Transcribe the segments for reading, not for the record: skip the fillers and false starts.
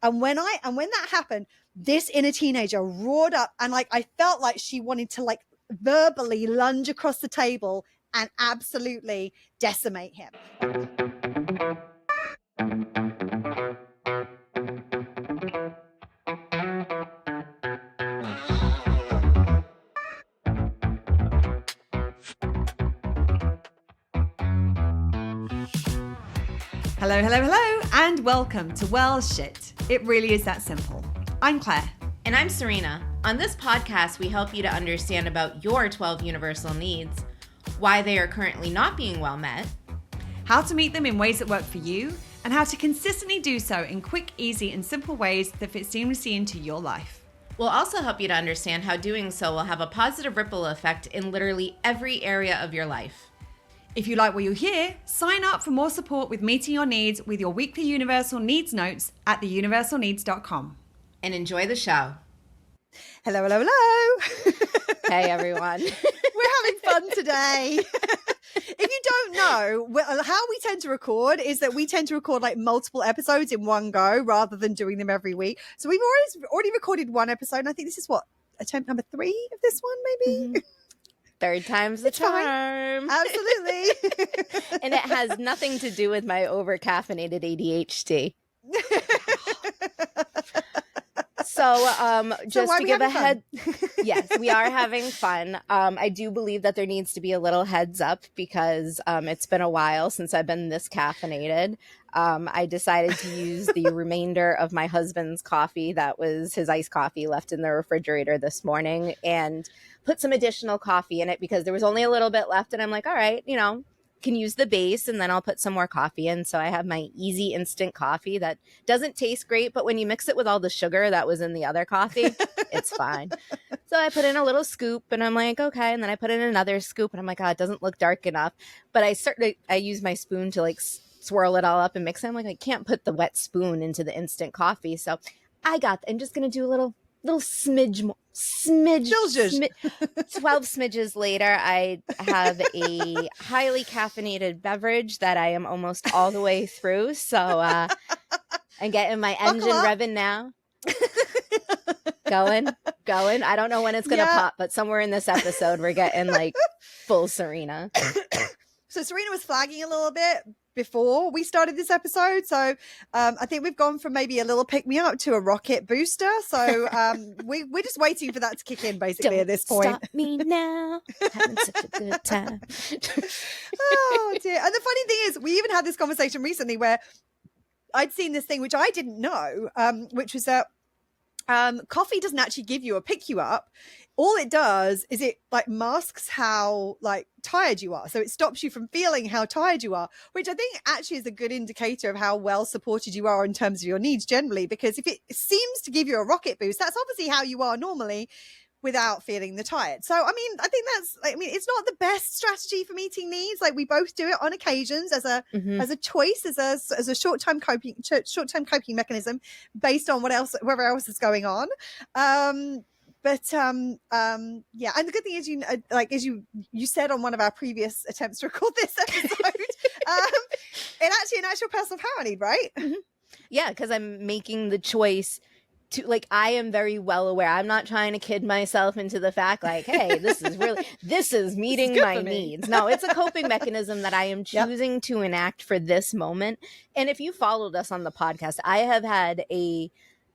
And when that happened, this inner teenager roared up, and like I felt like she wanted to like verbally lunge across the table and absolutely decimate him. Hello, hello, hello, and welcome to Well Shit. It really is that simple. I'm Claire. And I'm Serena. On this podcast, we help you to understand about your 12 universal needs, why they are currently not being well met, how to meet them in ways that work for you, and how to consistently do so in quick, easy, and simple ways that fit seamlessly into your life. We'll also help you to understand how doing so will have a positive ripple effect in literally every area of your life. If you like what you hear, sign up for more support with meeting your needs with your weekly Universal Needs notes at theuniversalneeds.com. And enjoy the show. Hello, hello, hello. Hey, everyone. We're having fun today. If you don't know, how we tend to record is that we tend to record like multiple episodes in one go rather than doing them every week. So we've already recorded one episode, and I think this is attempt number 3 of this one, maybe? Mm-hmm. Third time's the charm. Absolutely. And it has nothing to do with my over-caffeinated ADHD. So just to give a head, yes, we are having fun. I do believe that there needs to be a little heads up because it's been a while since I've been this caffeinated. I decided to use the remainder of my husband's coffee, that was his iced coffee, left in the refrigerator this morning, and put some additional coffee in it because there was only a little bit left. And I'm like, all right, can use the base and then I'll put some more coffee in. So I have my easy instant coffee that doesn't taste great, but when you mix it with all the sugar that was in the other coffee, it's fine. So I put in a little scoop and I'm like, okay. And then I put in another scoop and I'm like, oh, it doesn't look dark enough. But I use my spoon to like swirl it all up and mix it. I'm like, I can't put the wet spoon into the instant coffee. So I'm just going to do a little smidge 12 smidges later, I have a highly caffeinated beverage that I am almost all the way through. So I'm getting my engine revving now. Going. I don't know when it's going to pop, but somewhere in this episode, we're getting like full Serena. So Serena was flagging a little bit before we started this episode. So I think we've gone from maybe a little pick-me-up to a rocket booster. So we're just waiting for that to kick in, basically, at this point. Stop me now. Having such a good time. Oh, dear. And the funny thing is, we even had this conversation recently where I'd seen this thing, which I didn't know, which was that coffee doesn't actually give you a pick-you-up. All it does is it like masks how like tired you are. So it stops you from feeling how tired you are, which I think actually is a good indicator of how well supported you are in terms of your needs generally, because if it seems to give you a rocket boost, that's obviously how you are normally without feeling the tired. So, I mean, I think it's not the best strategy for meeting needs. Like we both do it on occasions as a choice, as a short-term coping mechanism based on whatever else is going on. But and the good thing is, as you said on one of our previous attempts to record this episode, in actual personal power need, right? Mm-hmm. Yeah, because I'm making the choice to, like, I am very well aware. I'm not trying to kid myself into the fact like, hey, this is meeting my needs. No, it's a coping mechanism that I am choosing to enact for this moment. And if you followed us on the podcast, I have had a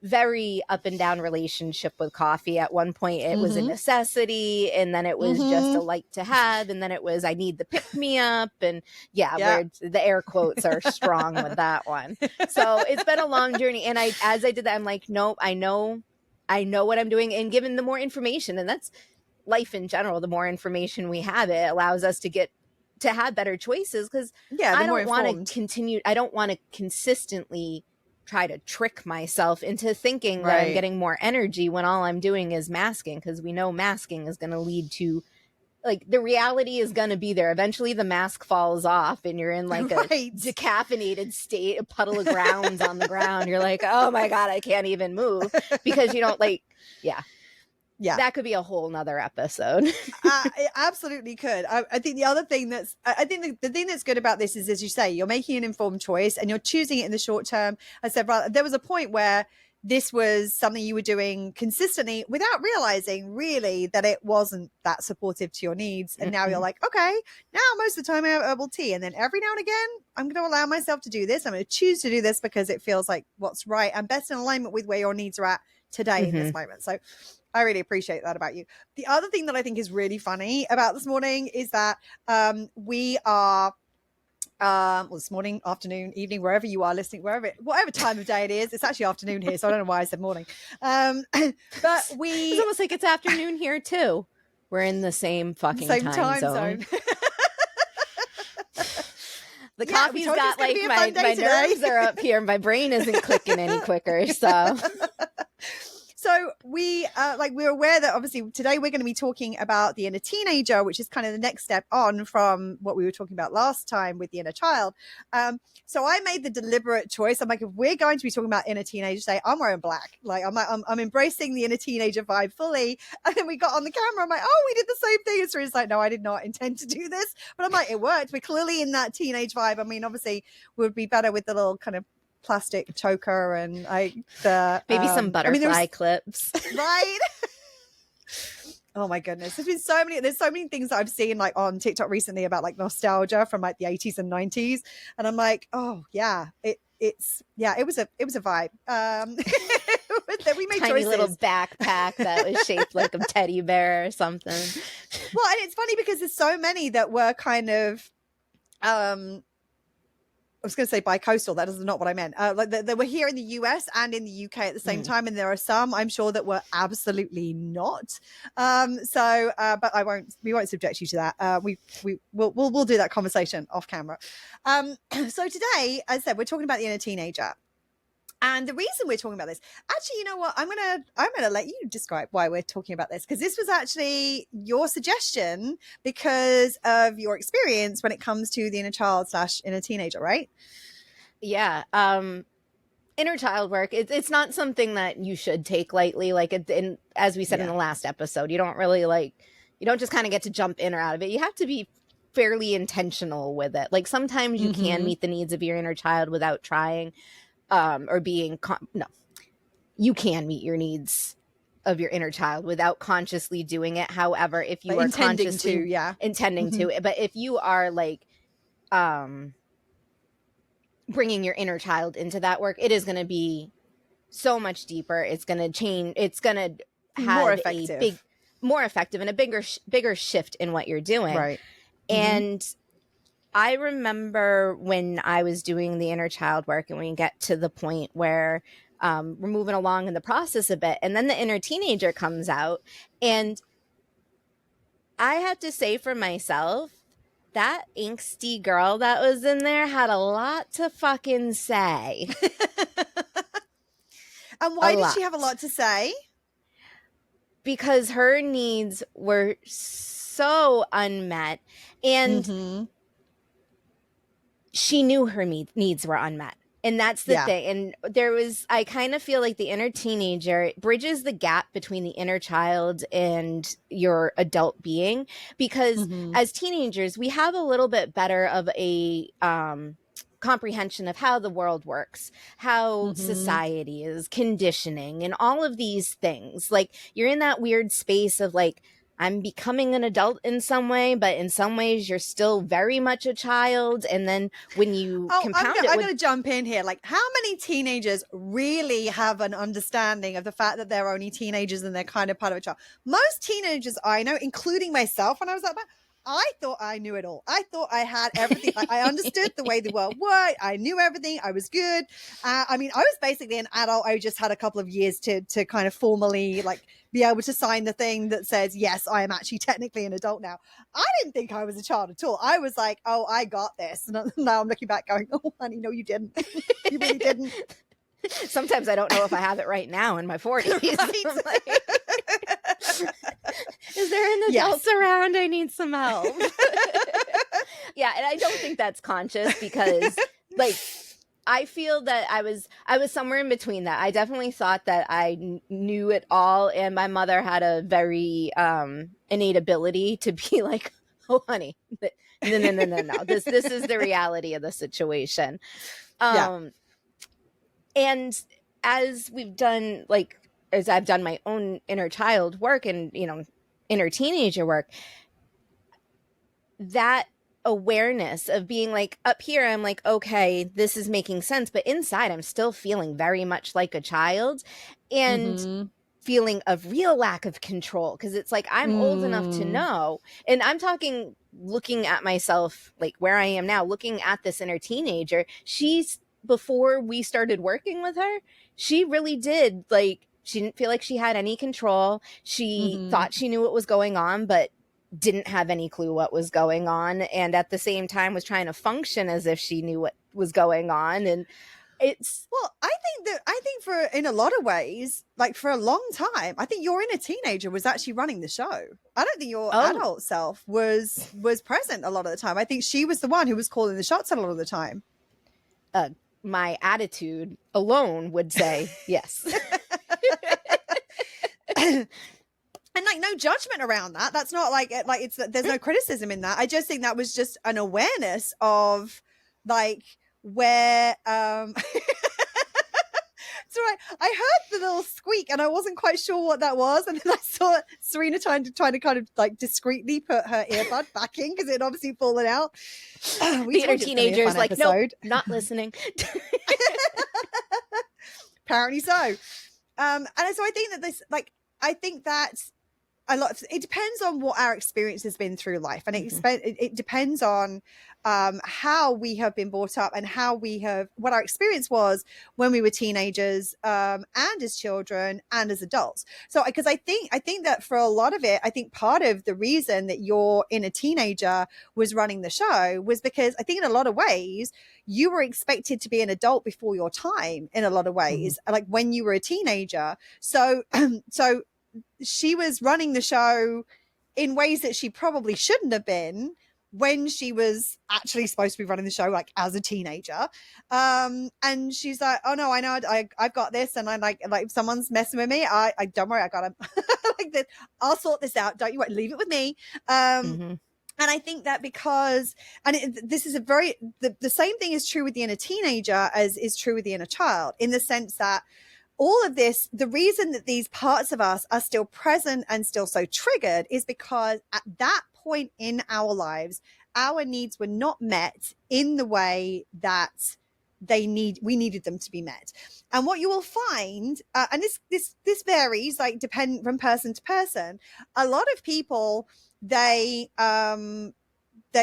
very up and down relationship with coffee. At one point it was a necessity, and then it was just a like to have, and then it was I need the pick me up, and where the air quotes are strong with that one. So it's been a long journey, and as I did that, I'm like, nope, I know what I'm doing. And given the more information, and that's life in general, the more information we have, it allows us to have better choices, because I don't want to consistently try to trick myself into thinking that I'm getting more energy when all I'm doing is masking, because we know masking is going to lead to, like, the reality is going to be there. Eventually the mask falls off and you're in like a decaffeinated state, a puddle of grounds on the ground. You're like, oh my God, I can't even move, because you don't Yeah. That could be a whole nother episode. It absolutely could. I think the other thing I think the thing that's good about this is, as you say, you're making an informed choice and you're choosing it in the short term. I said, rather, there was a point where this was something you were doing consistently without realizing really that it wasn't that supportive to your needs. And now you're like, okay, now most of the time I have herbal tea. And then every now and again, I'm going to allow myself to do this. I'm going to choose to do this because it feels like what's right and best in alignment with where your needs are at today in this moment. So I really appreciate that about you. The other thing that I think is really funny about this morning is that we are well, this morning, afternoon, evening, wherever you are listening, whatever time of day it is. It's actually afternoon here, so I don't know why I said morning. But It's almost like it's afternoon here too. We're in the same fucking time zone. The coffee's got like my nerves are up here. My brain isn't clicking any quicker. So we're aware that obviously today we're going to be talking about the inner teenager, which is kind of the next step on from what we were talking about last time with the inner child. So I made the deliberate choice. I'm like, if we're going to be talking about inner teenager today, I'm wearing black. Like I'm embracing the inner teenager vibe fully. And then we got on the camera. I'm like, oh, we did the same thing. And Serena's like, no, I did not intend to do this. But I'm like, it worked. We're clearly in that teenage vibe. I mean, obviously, it would be better with the little kind of plastic choker and maybe some butterfly clips, right? Oh my goodness, there's so many things that I've seen like on TikTok recently about like nostalgia from like the 80s and 90s, and I'm like, oh yeah, it was a vibe. We made tiny choices. Little backpack that was shaped like a teddy bear or something. Well, and it's funny because there's so many that were kind of I was going to say bi-coastal. That is not what I meant. Like they were here in the US and in the UK at the same time, and there are some I'm sure that were absolutely not. But we won't subject you to that. We'll do that conversation off camera. So today, as I said, we're talking about the inner teenager. And the reason we're talking about this, actually, you know what? I'm gonna let you describe why we're talking about this, because this was actually your suggestion because of your experience when it comes to the inner child / inner teenager, right? Yeah. Inner child work. It's not something that you should take lightly. Like, as we said in the last episode, you don't really you don't just kind of get to jump in or out of it. You have to be fairly intentional with it. Like sometimes you can meet the needs of your inner child without trying. Or being you can meet your needs of your inner child without consciously doing it. However, if you are consciously intending to, but if you are like bringing your inner child into that work, it is going to be so much deeper. It's going to change. It's going to have more effective and a bigger shift in what you're doing. Right. And I remember when I was doing the inner child work and we get to the point where we're moving along in the process a bit, and then the inner teenager comes out, and I have to say for myself, that angsty girl that was in there had a lot to fucking say. And why did she have a lot to say? Because her needs were so unmet, and she knew her needs were unmet. And that's the thing. And I kind of feel like the inner teenager bridges the gap between the inner child and your adult being, because as teenagers, we have a little bit better of a comprehension of how the world works, how society is, conditioning, and all of these things. Like, you're in that weird space of like, I'm becoming an adult in some way, but in some ways you're still very much a child. And then when you compound I'm going to jump in here. Like, how many teenagers really have an understanding of the fact that they're only teenagers and they're kind of part of a child? Most teenagers I know, including myself, when I was like that, I thought I knew it all. I thought I had everything. I understood the way the world worked. I knew everything. I was good. I mean, I was basically an adult. I just had a couple of years to kind of formally like be able to sign the thing that says, yes, I am actually technically an adult now. I didn't think I was a child at all. I was like, oh, I got this. And now I'm looking back going, oh, honey, no, you didn't. You really didn't. Sometimes I don't know if I have it right now in my 40s. Right? Is there an adult around? I need some help. Yeah, and I don't think that's conscious, because like I feel that I was somewhere in between that. I definitely thought that I knew it all, and my mother had a very innate ability to be like, "Oh, honey, no. This is the reality of the situation." Yeah. And as we've done, like, as I've done my own inner child work and, you know, inner teenager work, that awareness of being like, up here I'm like, okay, this is making sense, but inside I'm still feeling very much like a child, and feeling a real lack of control, because it's like I'm old enough to know, and I'm talking looking at myself like where I am now, looking at this inner teenager. She's, before we started working with her, she really did, like, she didn't feel like she had any control. She thought she knew what was going on, but didn't have any clue what was going on, and at the same time was trying to function as if she knew what was going on. And it's, Well, I think for, in a lot of ways, like for a long time, I think your inner teenager was actually running the show. I don't think your adult self was present a lot of the time. I think she was the one who was calling the shots a lot of the time. My attitude alone would say yes. And like, no judgment around that. That's not like it's, there's no criticism in that. I just think that was just an awareness of like where it's all right. I heard the little squeak and I wasn't quite sure what that was, and then I saw Serena trying to kind of like discreetly put her earbud back in because it had obviously fallen out. The inner teenager is like, nope, not listening. Apparently so. And so I think that this, like, I think that a lot of, it depends on what our experience has been through life, and it depends on how we have been brought up and how we have, what our experience was when we were teenagers, and as children and as adults. So because I think that for a lot of it, I think part of the reason that your inner teenager was running the show was because I think in a lot of ways you were expected to be an adult before your time, in a lot of ways, like when you were a teenager. So she was running the show in ways that she probably shouldn't have been when she was actually supposed to be running the show, like as a teenager. And she's like, oh no, I know, I've got this. And I'm like if someone's messing with me, I don't worry, I got him. Like this, I'll sort this out. Don't you worry, leave it with me. And I think that because, and this is the same thing is true with the inner teenager as is true with the inner child, in the sense that all of this, the reason that these parts of us are still present and still so triggered is because at that point in our lives, our needs were not met in the way that we needed them to be met. And what you will find, and this varies, like depend from person to person. A lot of people, that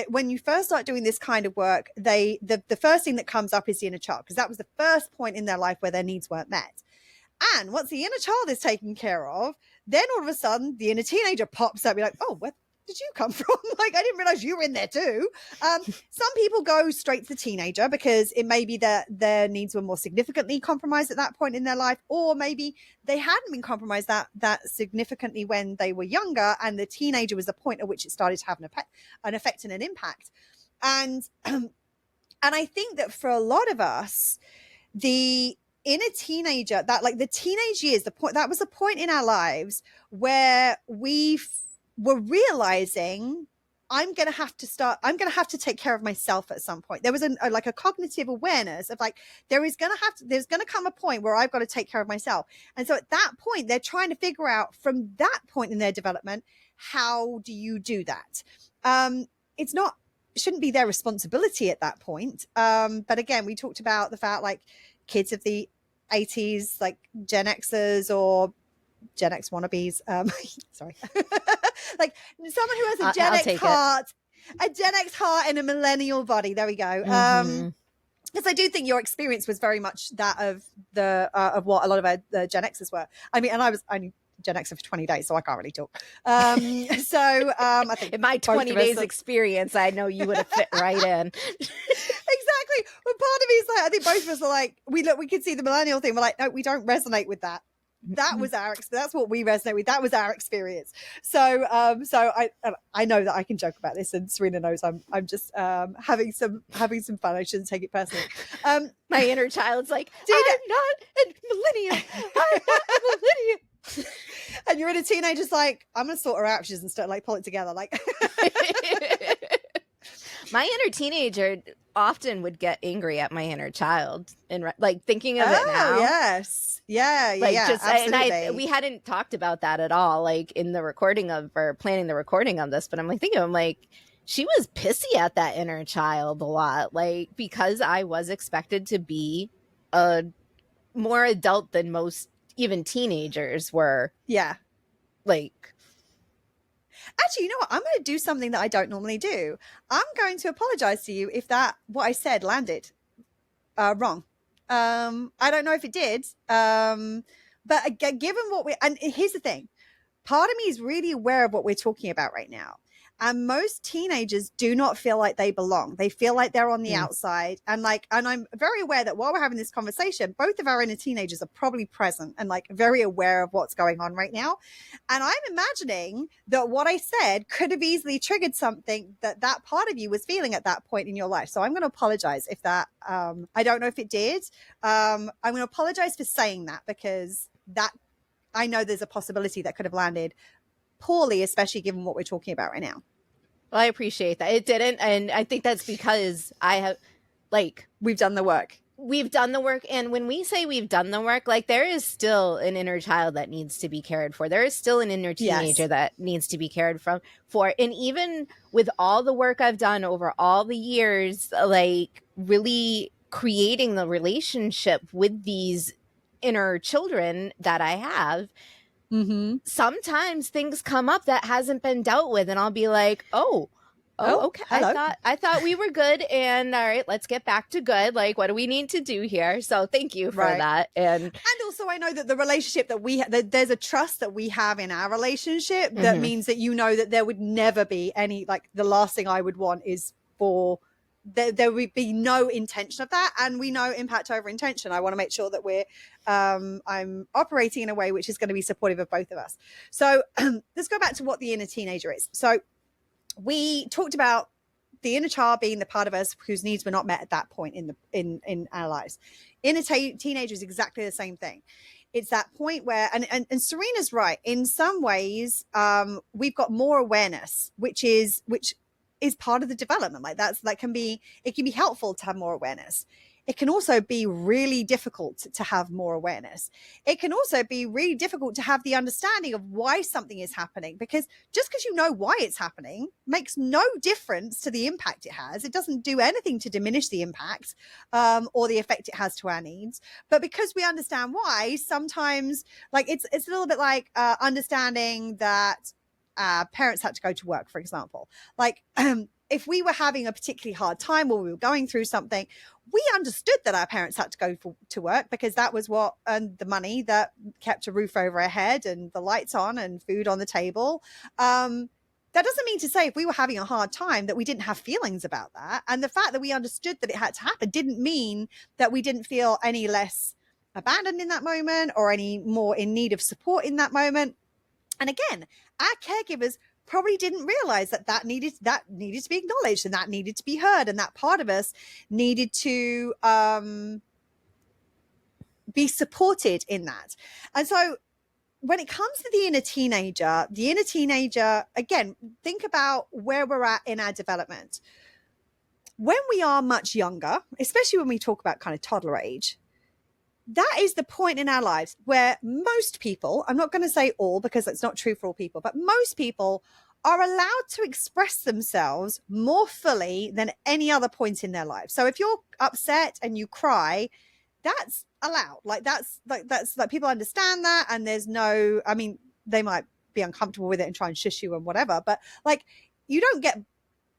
when you first start doing this kind of work, the first thing that comes up is the inner child, because that was the first point in their life where their needs weren't met. And once the inner child is taken care of, then all of a sudden the inner teenager pops up. You're like, oh, where did you come from? Like, I didn't realize you were in there too. Some people go straight to the teenager because it may be that their needs were more significantly compromised at that point in their life, or maybe they hadn't been compromised that significantly when they were younger, and the teenager was the point at which it started to have an effect and an impact. And I think that for a lot of us, the inner teenager, that like the teenage years, that was the point in our lives where we were realizing I'm going to have to take care of myself at some point. There was a cognitive awareness of like, there's going to come a point where I've got to take care of myself. And so at that point, they're trying to figure out from that point in their development, how do you do that? It shouldn't be their responsibility at that point. But again, we talked about the fact like kids of the 80s, like Gen Xers or Gen X wannabes, sorry, like someone who has a Gen X heart and a millennial body. There we go. Because I do think your experience was very much that of of what a lot of our Gen Xers were. I mean, and I was only Gen Xer for 20 days, so I can't really talk. I think in my 20 days experience, I know you would have fit right in. Exactly. But part of me is like, I think both of us are like, we could see the millennial thing. We're like, no, we don't resonate with that. that was that's what we resonate with. That was our experience. So I know that I can joke about this, and Serena knows I'm just having some fun. I shouldn't take it personally. My inner child's like, I'm not a millennial. I'm not a millennial. And your inner teenager's like, I'm gonna sort her out. She doesn't start like pull it together. Like my inner teenager often would get angry at my inner child, and like thinking of it now. Yes, yeah, like, just, and we hadn't talked about that at all, like in the recording of or planning the recording of this. But I'm like thinking, I'm like, she was pissy at that inner child a lot, like because I was expected to be a more adult than most even teenagers were. Yeah, like. Actually, you know what? I'm going to do something that I don't normally do. I'm going to apologize to you if what I said landed wrong. I don't know if it did. But again, given and here's the thing, part of me is really aware of what we're talking about right now. And most teenagers do not feel like they belong. They feel like they're on the outside. And I'm very aware that while we're having this conversation, both of our inner teenagers are probably present and like very aware of what's going on right now. And I'm imagining that what I said could have easily triggered something that part of you was feeling at that point in your life. So I'm going to apologize if that, I don't know if it did. I'm going to apologize for saying that, because that I know there's a possibility that could have landed poorly, especially given what we're talking about right now. Well, I appreciate that. It didn't. And I think that's because I have, like, we've done the work. We've done the work. And when we say we've done the work, like, there is still an inner child that needs to be cared for. There is still an inner teenager that needs to be cared for. And even with all the work I've done over all the years, like, really creating the relationship with these inner children that I have, sometimes things come up that hasn't been dealt with, and I'll be like, oh, okay. Hello. I thought we were good, and all right, let's get back to good. Like, what do we need to do here? So thank you for that. And also, I know that the relationship that there's a trust that we have in our relationship that means that you know that there would never be any, like, the last thing I would want is for there would be no intention of that. And we know impact over intention. I want to make sure that we're I'm operating in a way which is going to be supportive of both of us. So let's go back to what the inner teenager is. So we talked about the inner child being the part of us whose needs were not met at that point in our lives. Inner teenager is exactly the same thing. It's that point where, and Serena's right, in some ways we've got more awareness, which is part of the development. Like it can be helpful to have more awareness. It can also be really difficult to have more awareness. It can also be really difficult to have the understanding of why something is happening, because just because you know why it's happening makes no difference to the impact it has. It doesn't do anything to diminish the impact or the effect it has to our needs. But because we understand why, sometimes, like, it's a little bit like understanding that parents had to go to work, for example. Like, if we were having a particularly hard time or we were going through something, we understood that our parents had to go to work because that was what earned the money that kept a roof over our head and the lights on and food on the table. That doesn't mean to say if we were having a hard time that we didn't have feelings about that. And the fact that we understood that it had to happen didn't mean that we didn't feel any less abandoned in that moment or any more in need of support in that moment. And again, our caregivers probably didn't realize that needed to be acknowledged, and that needed to be heard, and that part of us needed to be supported in that. And so when it comes to the inner teenager, again, think about where we're at in our development. When we are much younger, especially when we talk about kind of toddler age, that is the point in our lives where most people, I'm not going to say all because it's not true for all people, but most people are allowed to express themselves more fully than any other point in their life. So if you're upset and you cry, that's allowed. That's people understand that. And there's no, I mean, they might be uncomfortable with it and try and shush you and whatever, but like, you don't get,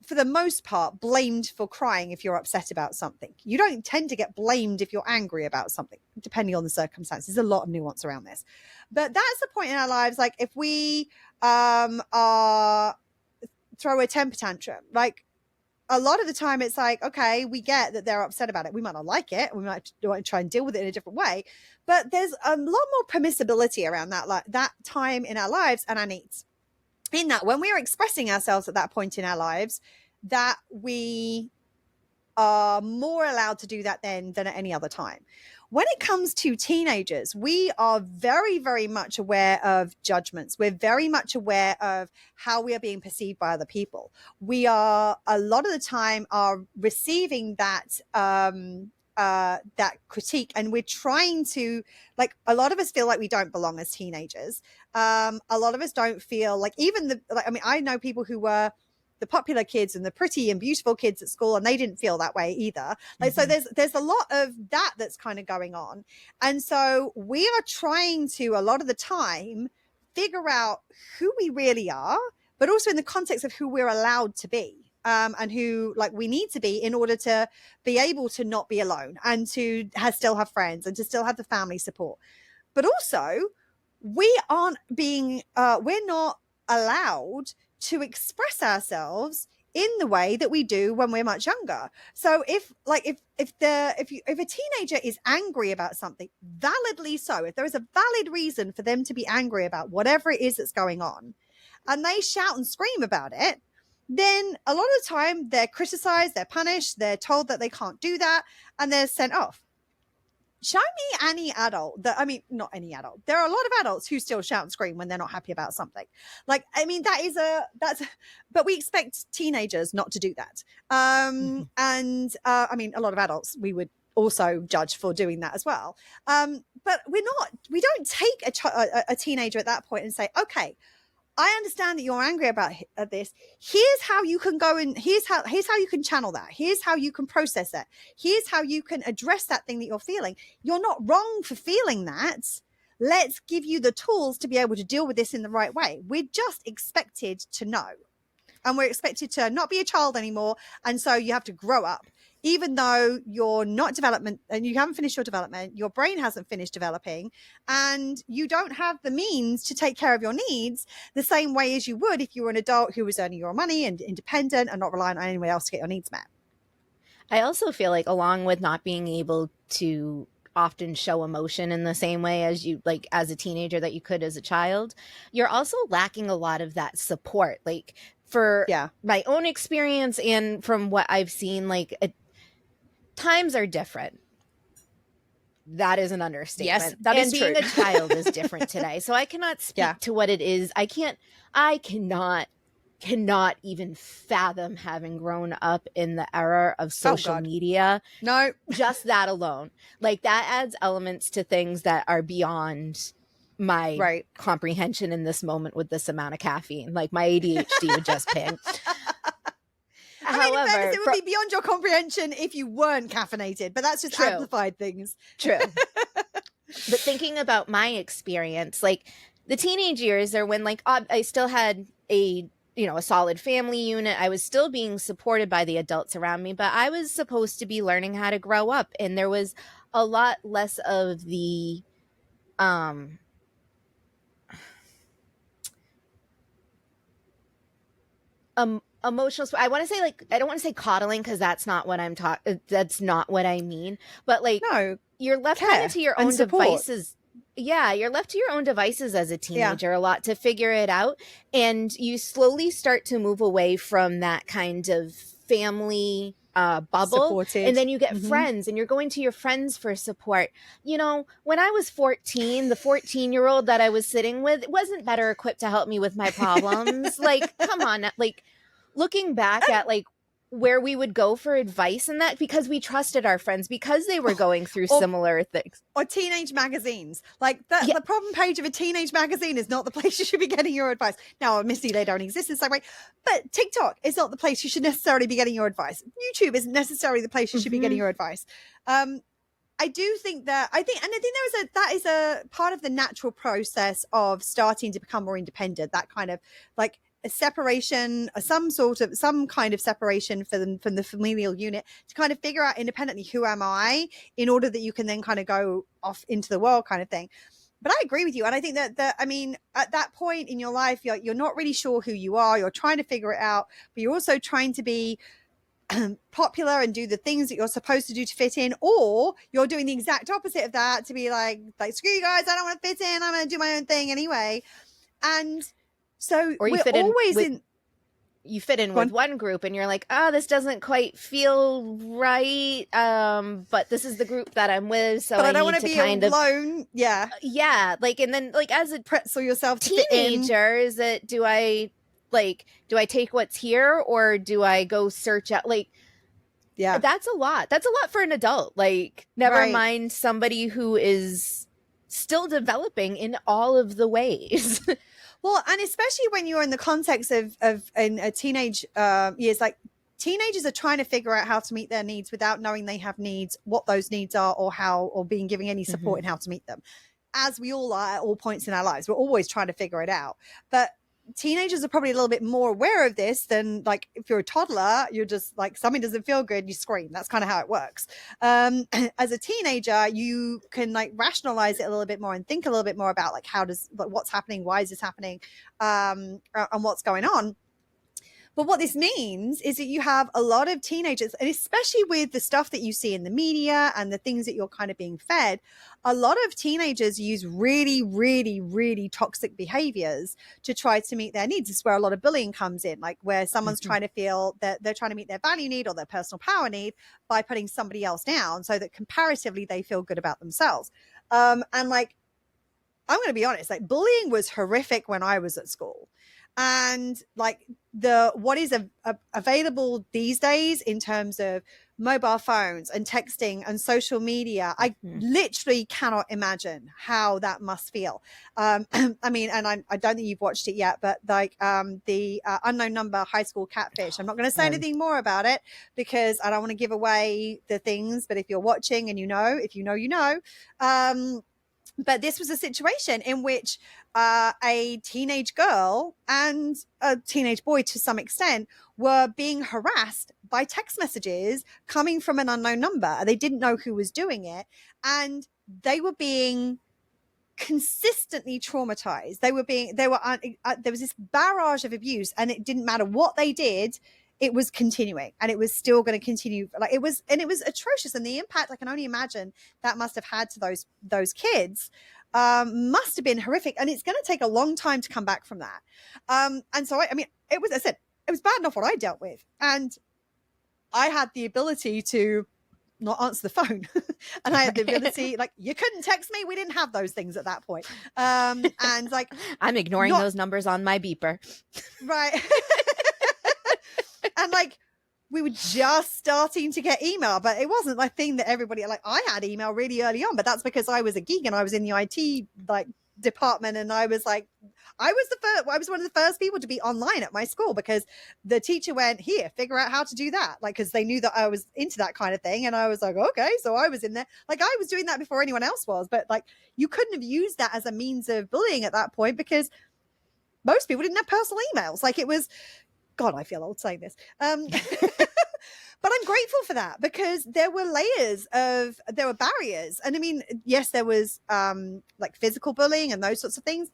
for the most part, blamed for crying if you're upset about something. You don't tend to get blamed if you're angry about something, depending on the circumstances. There's a lot of nuance around this. But that's the point in our lives. Like, if we throw a temper tantrum, like, a lot of the time it's like, okay, we get that they're upset about it. We might not like it. We might try and deal with it in a different way, but there's a lot more permissibility around that, like that time in our lives and our needs. In that, when we are expressing ourselves at that point in our lives, that we are more allowed to do that then than at any other time. When it comes to teenagers, we are very, very much aware of judgments. We're very much aware of how we are being perceived by other people. We are, a lot of the time, are receiving that that critique, and we're trying to, like, a lot of us feel like we don't belong as teenagers. A lot of us don't feel like, even I know people who were the popular kids and the pretty and beautiful kids at school, and they didn't feel that way either. Like, so there's a lot of that that's kind of going on. And so we are trying to, a lot of the time, figure out who we really are, but also in the context of who we're allowed to be. And who, like, we need to be in order to be able to not be alone, and to still have friends, and to still have the family support. But also, we aren't being, we're not allowed to express ourselves in the way that we do when we're much younger. So if a teenager is angry about something, validly so, if there is a valid reason for them to be angry about whatever it is that's going on, and they shout and scream about it, then a lot of the time they're criticized, they're punished, they're told that they can't do that, and they're sent off. Show me any adult that, I mean, not any adult. There are a lot of adults who still shout and scream when they're not happy about something. Like, I mean, but we expect teenagers not to do that. And I mean, a lot of adults we would also judge for doing that as well. But we don't take a teenager at that point and say, okay, I understand that you're angry about this. Here's how you can go, and here's how you can channel that. Here's how you can process it. Here's how you can address that thing that you're feeling. You're not wrong for feeling that. Let's give you the tools to be able to deal with this in the right way. We're just expected to know, and we're expected to not be a child anymore. And so you have to grow up. Even though you're not development and you haven't finished your development, your brain hasn't finished developing, and you don't have the means to take care of your needs the same way as you would if you were an adult who was earning your money and independent and not relying on anyone else to get your needs met. I also feel like, along with not being able to often show emotion in the same way as you, like, as a teenager that you could as a child, you're also lacking a lot of that support. Like, for my own experience and from what I've seen, like, times are different. That is an understatement. Yes, that is true. And being a child is different today. So I cannot speak to what it is. I cannot even fathom having grown up in the era of social media. No. Just that alone. Like, that adds elements to things that are beyond my comprehension in this moment with this amount of caffeine. Like, my ADHD would just ping. However, in fairness, it would be beyond your comprehension if you weren't caffeinated, but that's just amplified things. True. But thinking about my experience, like, the teenage years are when, like, I still had a solid family unit. I was still being supported by the adults around me, but I was supposed to be learning how to grow up. And there was a lot less of the, emotional. I want to say, like, I don't want to say coddling, because that's not what I'm talking. That's not what I mean. But, like, no, you're left kind of to your own devices. Yeah, you're left to your own devices as a teenager a lot to figure it out, and you slowly start to move away from that kind of family bubble. Supported. And then you get friends, and you're going to your friends for support. You know, when I was 14, the 14-year-old that I was sitting with wasn't better equipped to help me with my problems. Like, come on, like, looking back at, like, where we would go for advice and that, because we trusted our friends, because they were going through similar things. Or teenage magazines. Like, the problem page of a teenage magazine is not the place you should be getting your advice. Now, admittedly, they don't exist in the same way, but TikTok is not the place you should necessarily be getting your advice. YouTube isn't necessarily the place you should be getting your advice. I do think that, I think that is a part of the natural process of starting to become more independent, that kind of, like, a separation, some kind of separation from the familial unit, to kind of figure out independently, who am I, in order that you can then kind of go off into the world, kind of thing. But I agree with you. And I think that I mean, at that point in your life, you're not really sure who you are. You're trying to figure it out, but you're also trying to be popular and do the things that you're supposed to do to fit in, or you're doing the exact opposite of that to be like screw you guys, I don't want to fit in, I'm going to do my own thing anyway. And so Or you we're fit always in with one group and you're like, oh, this doesn't quite feel right, but this is the group that I'm with, so but I don't need want to be kind alone. Yeah, like, and then like as a pretzel yourself to fit in. teenager, is it, do I take what's here, or do I go search out, like, Yeah, that's a lot for an adult, like, never Right. mind somebody who is still developing in all of the ways. Well, and especially when you're in the context of in a teenage years, like teenagers are trying to figure out how to meet their needs without knowing they have needs, what those needs are, or how, or being given any support in how to meet them. As we all are at all points in our lives, we're always trying to figure it out. But teenagers are probably a little bit more aware of this than, like, if you're a toddler, you're just like, something doesn't feel good, you scream. That's kind of how it works. As a teenager, you can like rationalize it a little bit more and think a little bit more about like, what's happening, why is this happening, and what's going on. But what this means is that you have a lot of teenagers, and especially with the stuff that you see in the media and the things that you're kind of being fed, a lot of teenagers use really, really, really toxic behaviors to try to meet their needs. This is where a lot of bullying comes in, like where someone's trying to feel that they're trying to meet their value need or their personal power need by putting somebody else down so that comparatively they feel good about themselves. And like, I'm going to be honest, like bullying was horrific when I was at school. And like what is available these days in terms of mobile phones and texting and social media, I literally cannot imagine how that must feel. I mean, and I don't think you've watched it yet, but like the unknown number high school catfish, I'm not going to say anything more about it because I don't want to give away the things, but if you're watching and if you know, but this was a situation in which a teenage girl and a teenage boy to some extent were being harassed by text messages coming from an unknown number. They didn't know who was doing it, and they were being consistently traumatized. There was this barrage of abuse, and it didn't matter what they did. It was continuing, and it was still going to continue. Like it was atrocious, and the impact I can only imagine that must have had to those kids must have been horrific, and it's going to take a long time to come back from that. And so I mean, it was bad enough what I dealt with, and I had the ability to not answer the phone, and I had the ability, like, you couldn't text me. We didn't have those things at that point. And like, I'm ignoring those numbers on my beeper, right? And like, we were just starting to get email, but it wasn't like thing that everybody, like, I had email really early on, but that's because I was a geek and I was in the IT like department, and I was one of the first people to be online at my school because the teacher went, here, figure out how to do that, like, because they knew that I was into that kind of thing. And I was like, okay, so I was in there, like, I was doing that before anyone else was. But like, you couldn't have used that as a means of bullying at that point because most people didn't have personal emails. Like, it was, God, I feel old saying this. But I'm grateful for that because there were barriers. And I mean, yes, there was like physical bullying and those sorts of things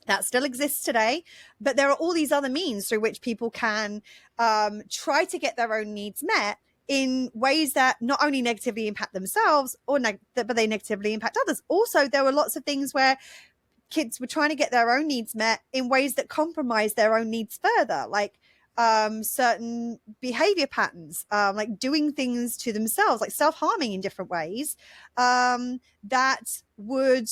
that still exists today. But there are all these other means through which people can try to get their own needs met in ways that not only negatively impact themselves but they negatively impact others. Also, there were lots of things where kids were trying to get their own needs met in ways that compromise their own needs further, like certain behavior patterns, like doing things to themselves, like self-harming in different ways, that would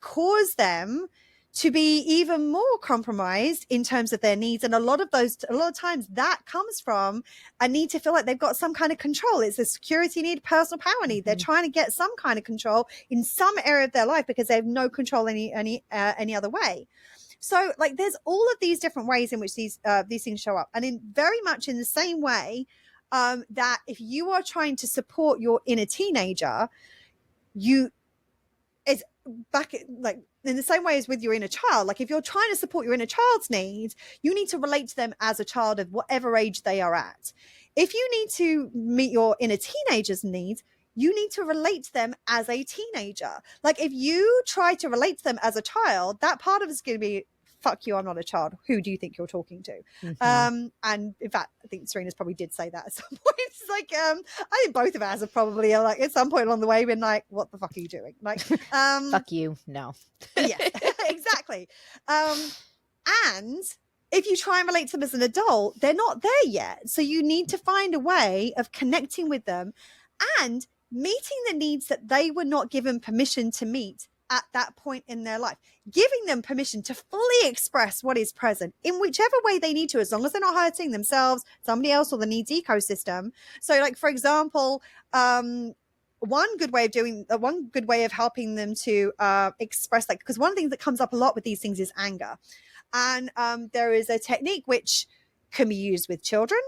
cause them to be even more compromised in terms of their needs. And a lot of times that comes from a need to feel like they've got some kind of control. It's a security need, personal power need. They're trying to get some kind of control in some area of their life because they have no control any other way. So like, there's all of these different ways in which these things show up. And in very much in the same way that if you are trying to support your inner teenager, it's back like in the same way as with your inner child. Like, if you're trying to support your inner child's needs, you need to relate to them as a child of whatever age they are at. If you need to meet your inner teenager's needs, you need to relate to them as a teenager. Like, if you try to relate to them as a child, that part of it's going to be fuck you, I'm not a child. Who do you think you're talking to? Mhm. And in fact, I think Serena's probably did say that at some point. It's like, I think both of us have probably like at some point along the way been like, what the fuck are you doing? Like, Fuck you. No. yes, exactly. And if you try and relate to them as an adult, they're not there yet. So you need to find a way of connecting with them and meeting the needs that they were not given permission to meet at that point in their life, giving them permission to fully express what is present in whichever way they need to, as long as they're not hurting themselves, somebody else, or the needs ecosystem. So like, for example, one good way of helping them to express, like, because one of the things that comes up a lot with these things is anger. And there is a technique which can be used with children,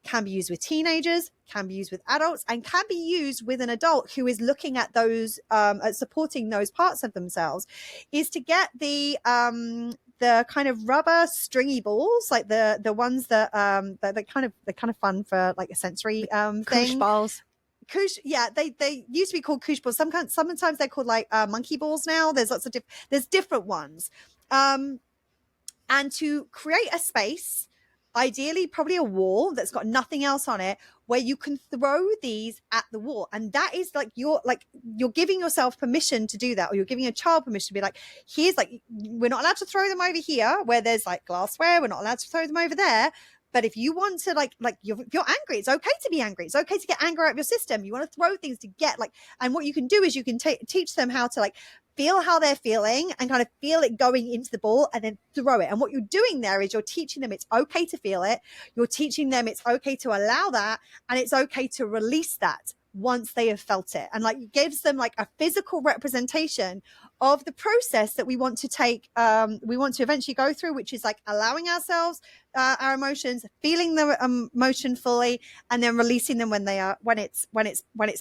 can be used with teenagers, can be used with adults, and can be used with an adult who is looking at those, at supporting those parts of themselves, is to get the kind of rubber stringy balls, like the ones that they're kind of fun for like a sensory Koosh thing. balls. Koosh, yeah, they used to be called koosh balls. Sometimes they're called like monkey balls now. There's lots of there's different ones. And to create a space, ideally probably a wall that's got nothing else on it, where you can throw these at the wall. And that is like you're giving yourself permission to do that, or you're giving a child permission to be like, here's like, we're not allowed to throw them over here where there's like glassware, we're not allowed to throw them over there. But if you want to if you're angry, it's okay to be angry. It's okay to get anger out of your system. You want to throw things to get like, and what you can do is you can teach them how to like feel how they're feeling and kind of feel it going into the ball and then throw it. And what you're doing there is you're teaching them it's okay to feel it. You're teaching them it's okay to allow that, and it's okay to release that once they have felt it. And like, it gives them like a physical representation of the process that we want to take, we want to eventually go through, which is like allowing ourselves our emotions, feeling the emotion fully, and then releasing them when it's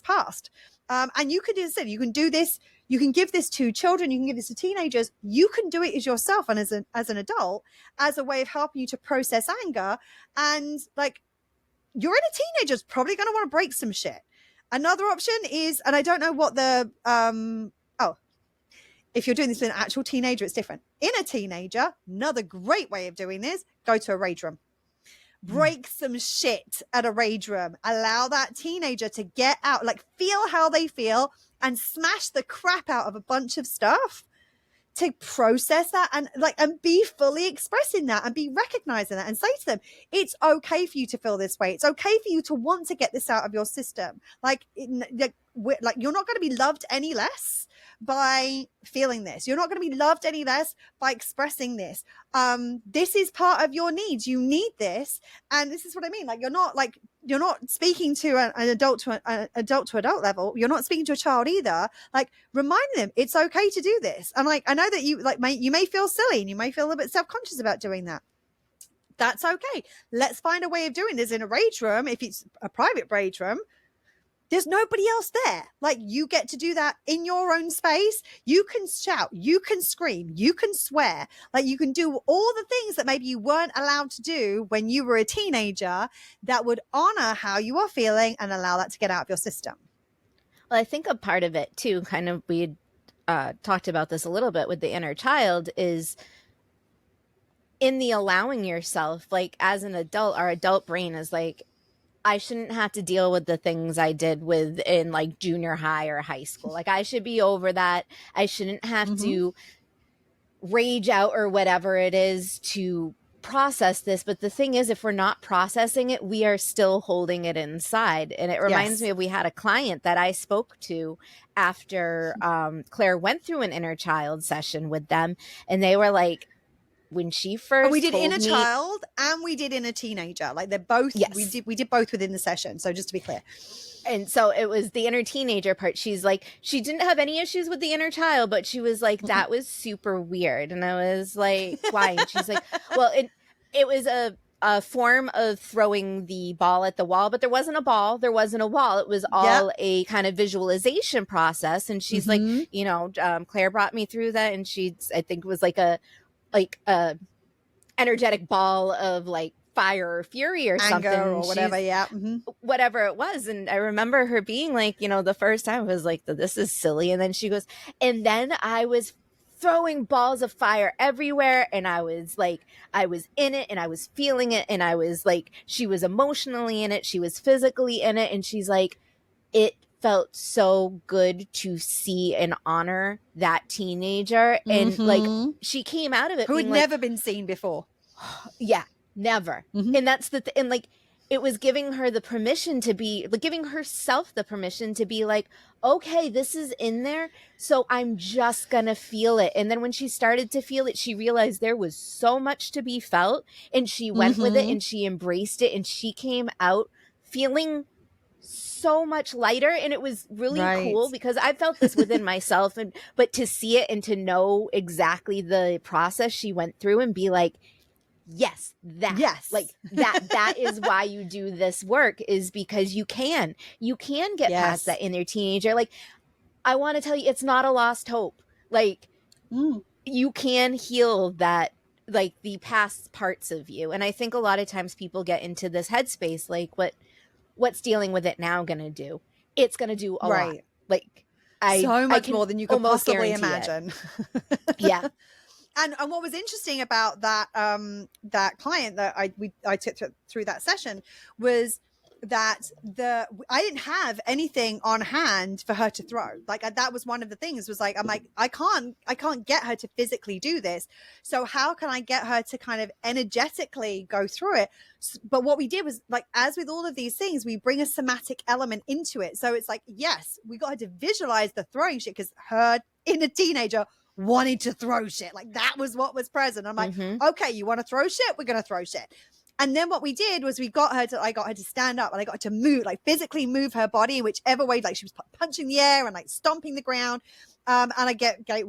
past. And you could, instead, you can do this. You can give this to children. You can give this to teenagers. You can do it as yourself and as an adult, as a way of helping you to process anger. And like, you're in a teenager's probably going to want to break some shit. Another option is, and I don't know what the if you're doing this with an actual teenager, it's different. In a teenager, another great way of doing this: go to a rage room. Break some shit at a rage room. Allow that teenager to get out, like feel how they feel, and smash the crap out of a bunch of stuff to process that and be fully expressing that and be recognizing that, and say to them, it's okay for you to feel this way. It's okay for you to want to get this out of your system. Like you're not going to be loved any less by feeling this. You're not going to be loved any less by expressing this. This is part of your needs. You need this. And this is what I mean. Like, you're not speaking to an adult to an adult to adult level. You're not speaking to a child either. Like, reminding them it's okay to do this. And like, I know that you may feel silly and you may feel a little bit self-conscious about doing that. That's okay. Let's find a way of doing this in a rage room. If it's a private rage room, there's nobody else there. Like, you get to do that in your own space. You can shout, you can scream, you can swear. Like, you can do all the things that maybe you weren't allowed to do when you were a teenager, that would honor how you are feeling and allow that to get out of your system. Well, I think a part of it too, kind of, we talked about this a little bit with the inner child, is in the allowing yourself, like, as an adult, our adult brain is like, I shouldn't have to deal with the things I did with in like junior high or high school. Like, I should be over that. I shouldn't have to rage out or whatever it is to process this. But the thing is, if we're not processing it, we are still holding it inside. And it reminds me of, we had a client that I spoke to after Claire went through an inner child session with them. And they were like, when she first we did inner child and we did inner teenager. Like, they're both, we did both within the session. So just to be clear. And so it was the inner teenager part. She's like, she didn't have any issues with the inner child, but she was like, that was super weird. And I was like, why? And she's like, well, it was a form of throwing the ball at the wall, but there wasn't a ball. There wasn't a wall. It was all a kind of visualization process. And she's like, Claire brought me through that. And I think it was like a energetic ball of like fire or fury or anger something or whatever. Whatever it was. And I remember her being like, the first time I was like, this is silly. And then she goes, and then I was throwing balls of fire everywhere, and I was in it, and I was feeling it, and I was like, she was emotionally in it, she was physically in it, and she's like, it felt so good to see and honor that teenager. And like, she came out of it who had being like, never been seen before. yeah, never. And that's and like, it was giving her the permission to be, like, giving herself the permission to be like, okay, this is in there, so I'm just gonna feel it. And then when she started to feel it, she realized there was so much to be felt, and she went with it, and she embraced it, and she came out feeling so much lighter. And it was really cool, because I felt this within myself, but to see it and to know exactly the process she went through and be like, yes, like that is why you do this work, is because you can get past that inner teenager. Like, I want to tell you, it's not a lost hope. Like, you can heal that, like, the past parts of you. And I think a lot of times people get into this headspace, like, what's dealing with it now gonna do? It's gonna do a lot. Like, so much more than you could possibly imagine. Yeah. And what was interesting about that that client that I took through that session was that I didn't have anything on hand for her to throw. Like, that was one of the things, was like, I'm like, I can't get her to physically do this. So how can I get her to kind of energetically go through it? But what we did was, like, as with all of these things, we bring a somatic element into it. So it's like, yes, we got her to visualize the throwing shit, because her inner teenager wanted to throw shit. Like, that was what was present. I'm like, okay, you want to throw shit? We're going to throw shit. And then what we did was I got her to stand up, and I got her to move, like, physically move her body in whichever way. Like, she was punching the air and, like, stomping the ground. And we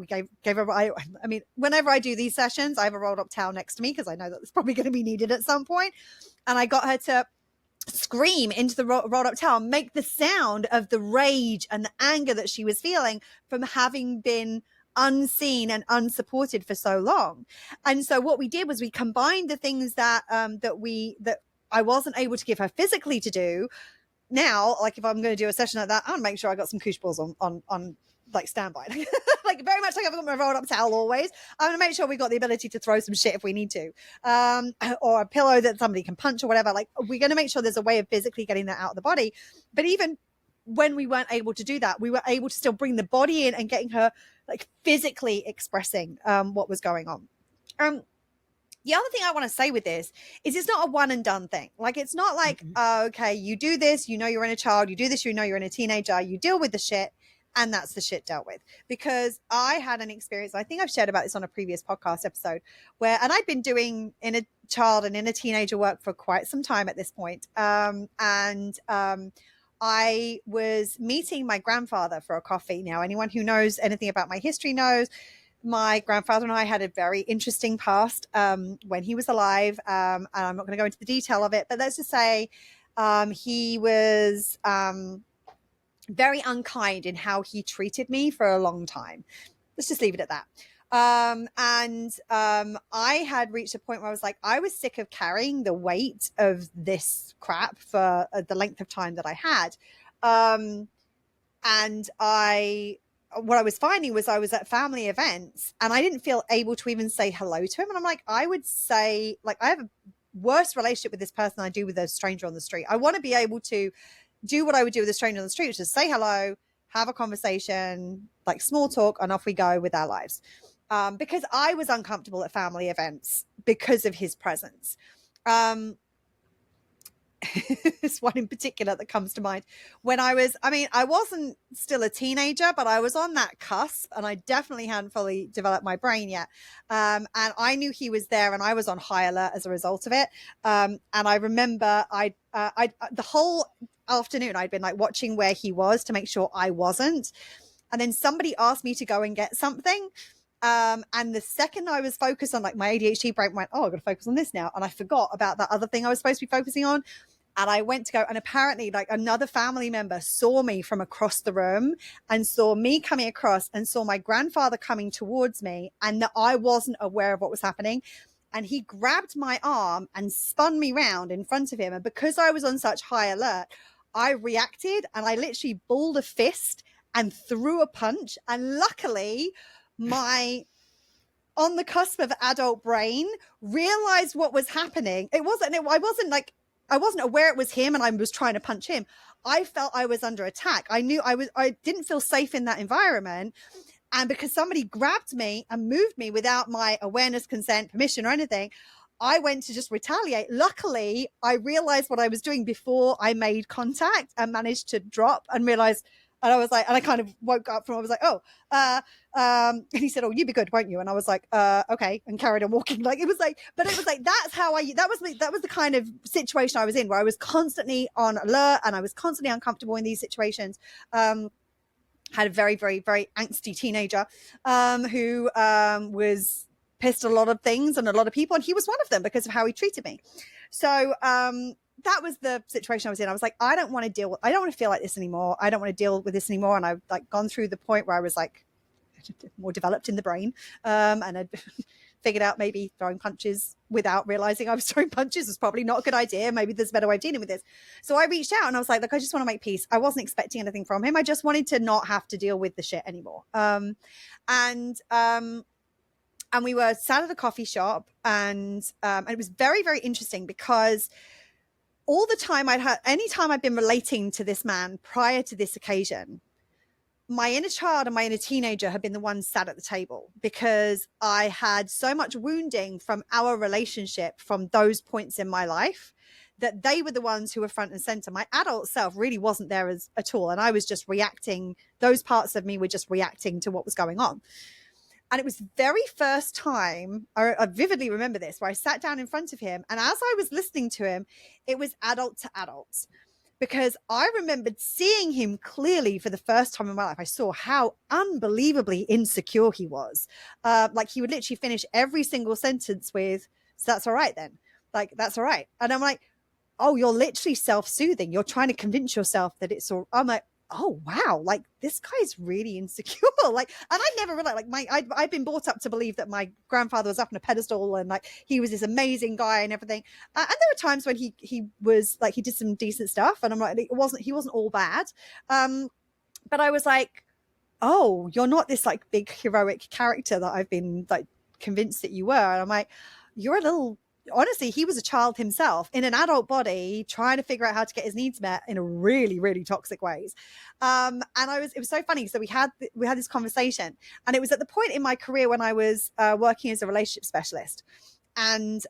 gave her, I mean, whenever I do these sessions, I have a rolled up towel next to me, because I know that it's probably going to be needed at some point. And I got her to scream into the rolled up towel, make the sound of the rage and the anger that she was feeling from having been unseen and unsupported for so long. And so what we did was we combined the things that I wasn't able to give her physically to do. Now, like, if I'm going to do a session like that, I want to make sure I got some koosh balls on like standby. Like, very much like I've got my rolled up towel always. I'm going to make sure we got the ability to throw some shit if we need to, or a pillow that somebody can punch or whatever. Like, we're going to make sure there's a way of physically getting that out of the body. But even when we weren't able to do that, we were able to still bring the body in and getting her, like, physically expressing what was going on. The other thing I want to say with this is, it's not a one and done thing. Like, it's not like, okay, you do this, you know you're in a child, you do this, you know you're in a teenager, you deal with the shit, and that's the shit dealt with. Because I had an experience, I think I've shared about this on a previous podcast episode, where, and I'd been doing inner child and inner teenager work for quite some time at this point. I was meeting my grandfather for a coffee. Now, anyone who knows anything about my history knows my grandfather and I had a very interesting past when he was alive. And I'm not going to go into the detail of it, but let's just say he was very unkind in how he treated me for a long time. Let's just leave it at that. I had reached a point where I was like, I was sick of carrying the weight of this crap for the length of time that I had. What I was finding was I was at family events and I didn't feel able to even say hello to him. And I'm like, I would say, like, I have a worse relationship with this person than I do with a stranger on the street. I want to be able to do what I would do with a stranger on the street, which is say hello, have a conversation, like small talk, and off we go with our lives. Because I was uncomfortable at family events because of his presence. This one in particular that comes to mind when I wasn't still a teenager, but I was on that cusp and I definitely hadn't fully developed my brain yet. And I knew he was there and I was on high alert as a result of it. And I remember the whole afternoon I'd been like watching where he was to make sure I wasn't. And then somebody asked me to go and get something. And the second I was focused on, like, my ADHD brain went, oh, I've got to focus on this now. And I forgot about that other thing I was supposed to be focusing on. And I went to go, and apparently, like, another family member saw me from across the room and saw me coming across and saw my grandfather coming towards me, and that I wasn't aware of what was happening. And he grabbed my arm and spun me round in front of him. And because I was on such high alert, I reacted and I literally balled a fist and threw a punch. And luckily, my on the cusp of adult brain, realized what was happening. I wasn't aware it was him and I was trying to punch him. I felt I was under attack. I didn't feel safe in that environment. And because somebody grabbed me and moved me without my awareness, consent, permission, or anything, I went to just retaliate. Luckily, I realized what I was doing before I made contact and managed to drop and realized. And I was like, and I kind of woke up from, I was like, and he said, oh, you be good, won't you? And I was like, okay, and carried on walking. Like, it was like, that's how that was the kind of situation I was in, where I was constantly on alert and I was constantly uncomfortable in these situations. Had a very, very, very angsty teenager who was pissed at a lot of things and a lot of people. And he was one of them because of how he treated me. So that was the situation I was in. I was like, I don't want to feel like this anymore. I don't want to deal with this anymore. And I've like gone through the point where I was like more developed in the brain. And I'd figured out maybe throwing punches without realizing I was throwing punches was probably not a good idea. Maybe there's a better way of dealing with this. So I reached out and I was like, look, I just want to make peace. I wasn't expecting anything from him. I just wanted to not have to deal with the shit anymore. And we were sat at a coffee shop and it was very, very interesting because all the time any time I'd been relating to this man prior to this occasion, my inner child and my inner teenager had been the ones sat at the table because I had so much wounding from our relationship from those points in my life that they were the ones who were front and center. My adult self really wasn't there at all. And I was just reacting. Those parts of me were just reacting to what was going on. And it was the very first time, I vividly remember this, where I sat down in front of him. And as I was listening to him, it was adult to adult. Because I remembered seeing him clearly for the first time in my life. I saw how unbelievably insecure he was. Like he would literally finish every single sentence with, so that's all right then. Like, that's all right. And I'm like, oh, you're literally self-soothing. You're trying to convince yourself that it's all, I'm like, oh, wow. Like this guy's really insecure. Like, and I never realized, like I've been brought up to believe that my grandfather was up on a pedestal and like he was this amazing guy and everything. And there were times when he was like, he did some decent stuff and I'm like, he wasn't all bad. But I was like, oh, you're not this like big heroic character that I've been like convinced that you were. And I'm like, you're a little, honestly, he was a child himself in an adult body trying to figure out how to get his needs met in a really, really toxic ways. And it was so funny. So we had this conversation and it was at the point in my career when I was working as a relationship specialist. And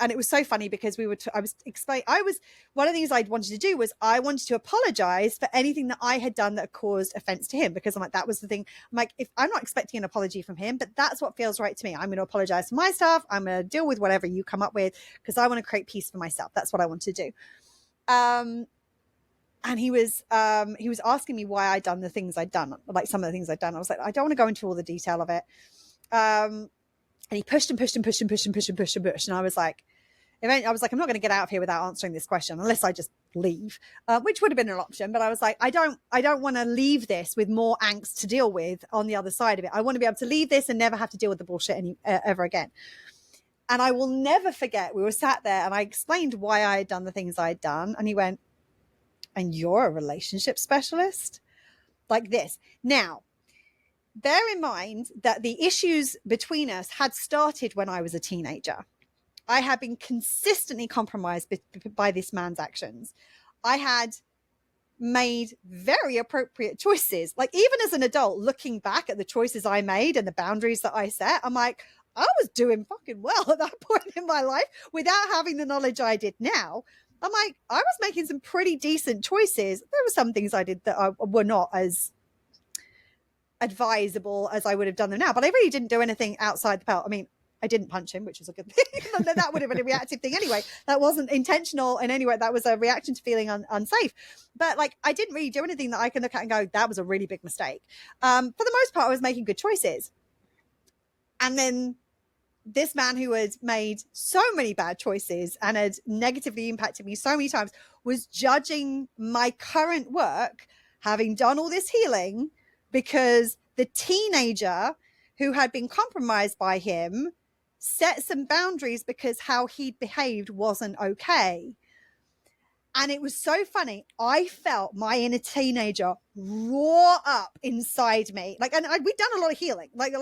it was so funny because one of the things I wanted to do was I wanted to apologize for anything that I had done that caused offense to him, because I'm like, that was the thing. I'm like, if I'm not expecting an apology from him, but that's what feels right to me. I'm going to apologize for my stuff. I'm going to deal with whatever you come up with because I want to create peace for myself. That's what I want to do. And he was asking me why I'd done the things I'd done, like some of the things I'd done. I was like, I don't want to go into all the detail of it. And he pushed and pushed and pushed and pushed and pushed and pushed and pushed. And I was like, I'm not going to get out of here without answering this question unless I just leave, which would have been an option. But I was like, I don't want to leave this with more angst to deal with on the other side of it. I want to be able to leave this and never have to deal with the bullshit ever again. And I will never forget, we were sat there and I explained why I had done the things I had done. And he went, and you're a relationship specialist? Like this. Now, bear in mind that the issues between us had started when I was a teenager. I had been consistently compromised by this man's actions. I had made very appropriate choices. Like even as an adult, looking back at the choices I made and the boundaries that I set, I'm like, I was doing fucking well at that point in my life without having the knowledge I did now. I'm like, I was making some pretty decent choices. There were some things I did that were not as advisable as I would have done them now, but I really didn't do anything outside the pale. I mean, I didn't punch him, which was a good thing. That would have been a reactive thing anyway. That wasn't intentional in any way. That was a reaction to feeling unsafe. But like, I didn't really do anything that I can look at and go, that was a really big mistake. For the most part, I was making good choices. And then this man who had made so many bad choices and had negatively impacted me so many times was judging my current work, having done all this healing, because the teenager who had been compromised by him set some boundaries because how he'd behaved wasn't okay. And it was so funny. I felt my inner teenager roar up inside me. Like, and we'd done a lot of healing. Like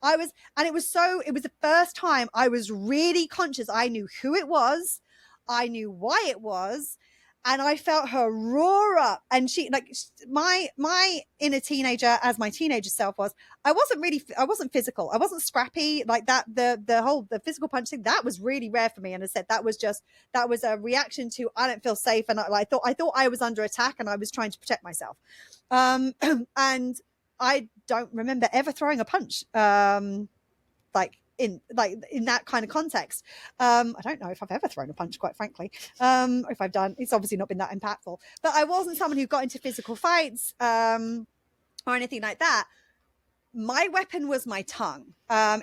I was, and it was the first time I was really conscious. I knew who it was. I knew why it was. And I felt her roar up, and she, like, my inner teenager, as my teenager self was, I wasn't physical. I wasn't scrappy like that. The physical punch thing, that was really rare for me. And I said, that was a reaction to, I don't feel safe. And I thought I was under attack and I was trying to protect myself. And I don't remember ever throwing a punch. In that kind of context. I don't know if I've ever thrown a punch, quite frankly. If I've done, it's obviously not been that impactful. But I wasn't someone who got into physical fights or anything like that. My weapon was my tongue,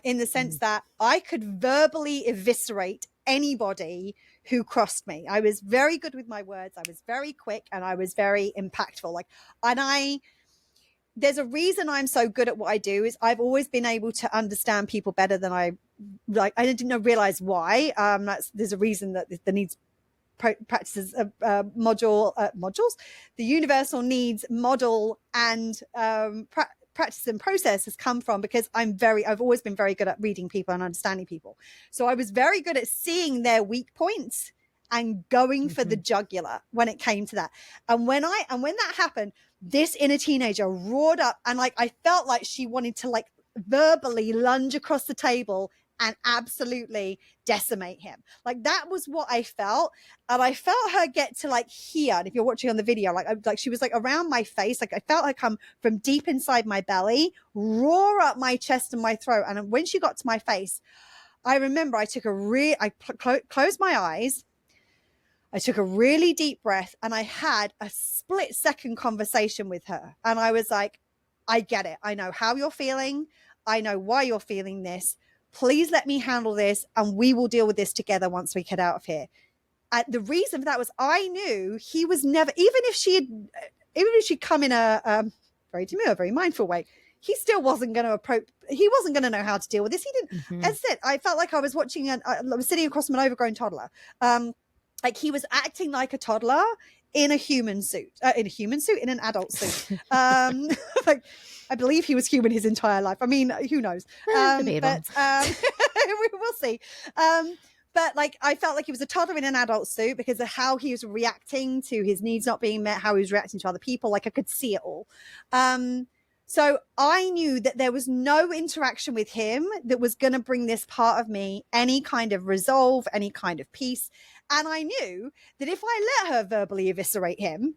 in the sense that I could verbally eviscerate anybody who crossed me. I was very good with my words. I was very quick, and I was very impactful. There's a reason I'm so good at what I do, is I've always been able to understand people better than I didn't realize why. There's a reason that the needs practices modules, the universal needs model and practice and process has come from, because I've always been very good at reading people and understanding people. So I was very good at seeing their weak points and going for the jugular when it came to that. And when that happened, this inner teenager roared up, and like I felt like she wanted to like verbally lunge across the table and absolutely decimate him. Like, that was what I felt. And I felt her get to like here. And if you're watching on the video, like she was like around my face. Like I felt her come from deep inside my belly, roar up my chest and my throat. And when she got to my face, I remember I closed my eyes. I took a really deep breath, and I had a split-second conversation with her. And I was like, I get it. I know how you're feeling. I know why you're feeling this. Please let me handle this, and we will deal with this together once we get out of here. And the reason for that was I knew he was never, even if she'd come in a very demure, very mindful way, he still wasn't going to approach. He wasn't going to know how to deal with this. He didn't. As I said, I felt like I was watching I was sitting across from an overgrown toddler. Like, he was acting like a toddler in a human suit, in an adult suit. Like, I believe he was human his entire life. I mean, who knows? But we'll see. But like, I felt like he was a toddler in an adult suit because of how he was reacting to his needs not being met, how he was reacting to other people. Like, I could see it all. So I knew that there was no interaction with him that was going to bring this part of me any kind of resolve, any kind of peace. And I knew that if I let her verbally eviscerate him,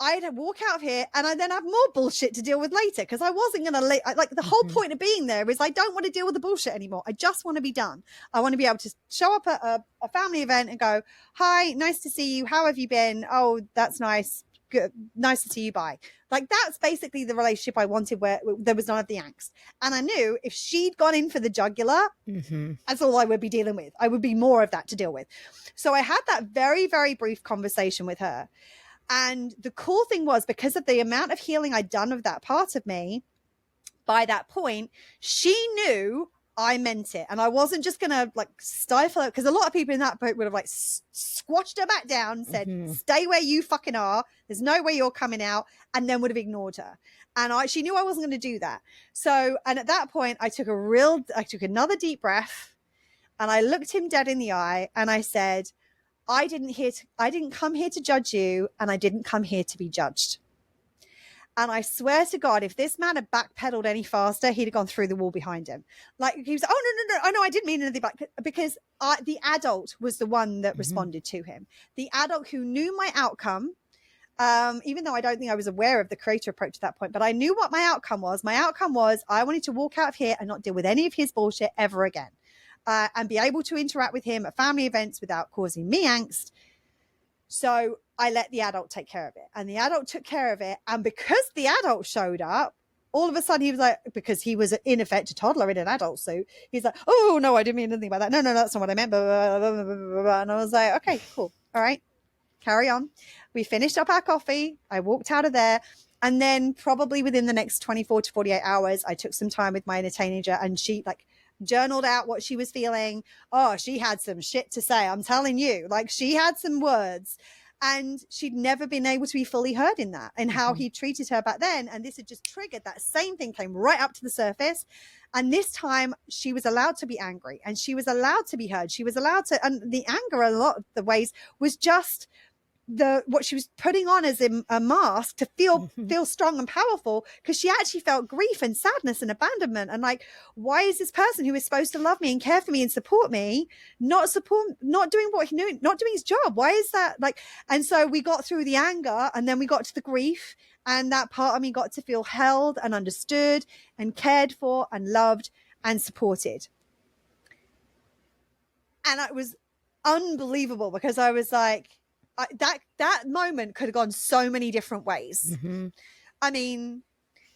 I'd walk out of here and I then have more bullshit to deal with later, because I wasn't going to like the whole point of being there is I don't want to deal with the bullshit anymore. I just want to be done. I want to be able to show up at a family event and go, hi, nice to see you. How have you been? Oh, that's nice. Good. Nice to see you. Bye. Like, that's basically the relationship I wanted, where there was none of the angst. And I knew if she'd gone in for the jugular, that's all I would be dealing with. I would be more of that to deal with. So I had that very, very brief conversation with her. And the cool thing was, because of the amount of healing I'd done of that part of me, by that point, she knew I meant it. And I wasn't just going to like stifle it, because a lot of people in that boat would have like squashed her back down and said, stay where you fucking are. There's no way you're coming out. And then would have ignored her. And she knew I wasn't going to do that. So, and at that point, I took another deep breath, and I looked him dead in the eye, and I said, I didn't come here to judge you, and I didn't come here to be judged. And I swear to God, if this man had backpedaled any faster, he'd have gone through the wall behind him. Like, he was, oh, no, I didn't mean anything back. Because the adult was the one that responded to him. The adult who knew my outcome, even though I don't think I was aware of the creator approach at that point, but I knew what my outcome was. My outcome was I wanted to walk out of here and not deal with any of his bullshit ever again. And be able to interact with him at family events without causing me angst. So I let the adult take care of it, and the adult took care of it. And because the adult showed up, all of a sudden he was like, because he was in effect a toddler in an adult suit, he's like, oh no, I didn't mean anything about that. No, that's not what I meant. And I was like, okay, cool. All right, carry on. We finished up our coffee. I walked out of there. And then probably within the next 24 to 48 hours, I took some time with my inner teenager, and she, like, journaled out what she was feeling. Oh, she had some shit to say. I'm telling you, like she had some words. And she'd never been able to be fully heard in that and how he treated her back then. And this had just triggered that same thing, came right up to the surface. And this time she was allowed to be angry and she was allowed to be heard. She was allowed to, and the anger, a lot of the ways, was just what she was putting on as a mask to feel strong and powerful, because she actually felt grief and sadness and abandonment. And like, why is this person who is supposed to love me and care for me and support me not doing what he knew, not doing his job? Why is that? Like, and so we got through the anger and then we got to the grief, and that part of me got to feel held and understood and cared for and loved and supported. And it was unbelievable, because I was like, that moment could have gone so many different ways. I mean,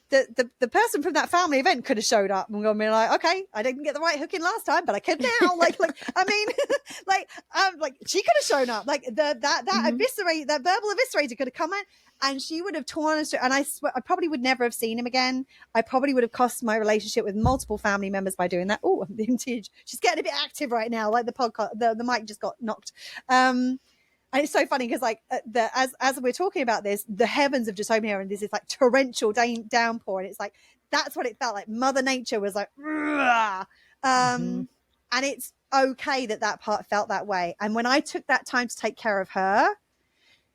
the person from that family event could have showed up and gone, be like, okay, I didn't get the right hook in last time, but I could now. like I mean, like she could have shown up. Like that verbal eviscerator could have come in, and she would have torn us. And I swear, I probably would never have seen him again. I probably would have cost my relationship with multiple family members by doing that. Oh, vintage. She's getting a bit active right now. Like the podcast, the mic just got knocked. And it's so funny because like as we're talking about this, the heavens have just opened here, and this is like torrential downpour, and it's like that's what it felt like. Mother Nature was like, and it's okay that part felt that way. And when I took that time to take care of her,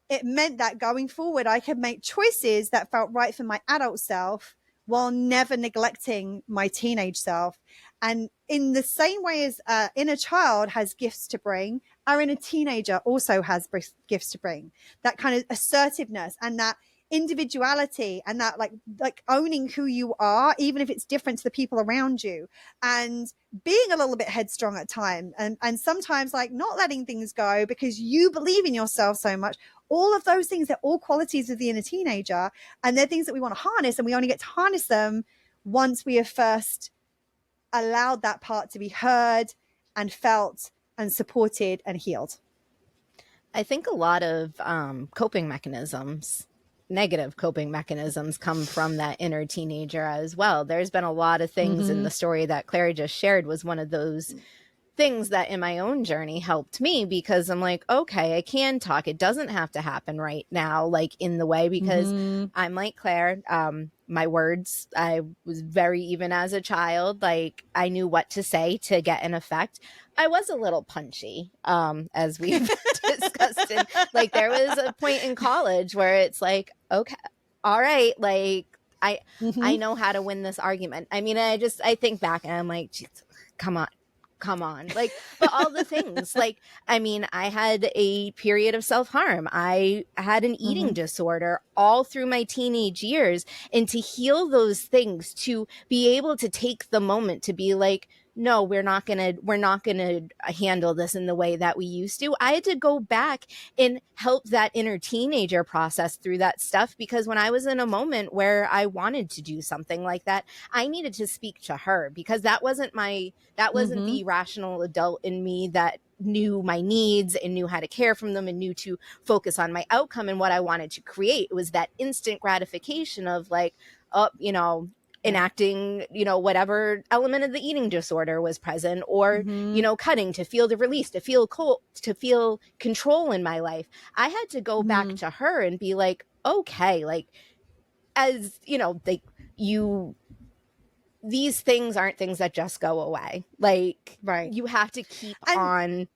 it meant that going forward, I could make choices that felt right for my adult self while never neglecting my teenage self. And in the same way as inner child has gifts to bring, our inner teenager also has gifts to bring. That kind of assertiveness and that individuality and that like owning who you are, even if it's different to the people around you, and being a little bit headstrong at times, and sometimes like not letting things go because you believe in yourself so much. All of those things, they're all qualities of the inner teenager, and they're things that we want to harness, and we only get to harness them once we have first allowed that part to be heard and felt and supported and healed. I think a lot of coping mechanisms, negative coping mechanisms, come from that inner teenager as well. There's been a lot of things in the story that Clara just shared was one of those things that in my own journey helped me, because I'm like, okay, I can talk. It doesn't have to happen right now, like in the way, because I'm like Claire. My words, I was very, even as a child, like I knew what to say to get an effect. I was a little punchy, as we've discussed. And like there was a point in college where it's like, okay, all right, like I know how to win this argument. I mean, I think back and I'm like, come on, like, but all the things, like, I mean, I had a period of self-harm. I had an eating disorder all through my teenage years, and to heal those things, to be able to take the moment to be like, no, we're not gonna handle this in the way that we used to. I had to go back and help that inner teenager process through that stuff, because when I was in a moment where I wanted to do something like that, I needed to speak to her, because that wasn't the rational adult in me that knew my needs and knew how to care for them and knew to focus on my outcome and what I wanted to create. It was that instant gratification of like, oh, you know, enacting, you know, whatever element of the eating disorder was present, or, you know, cutting to feel the release, to feel cold, to feel control in my life. I had to go back to her and be like, okay, like, as you know, like these things aren't things that just go away. Like, you have to keep on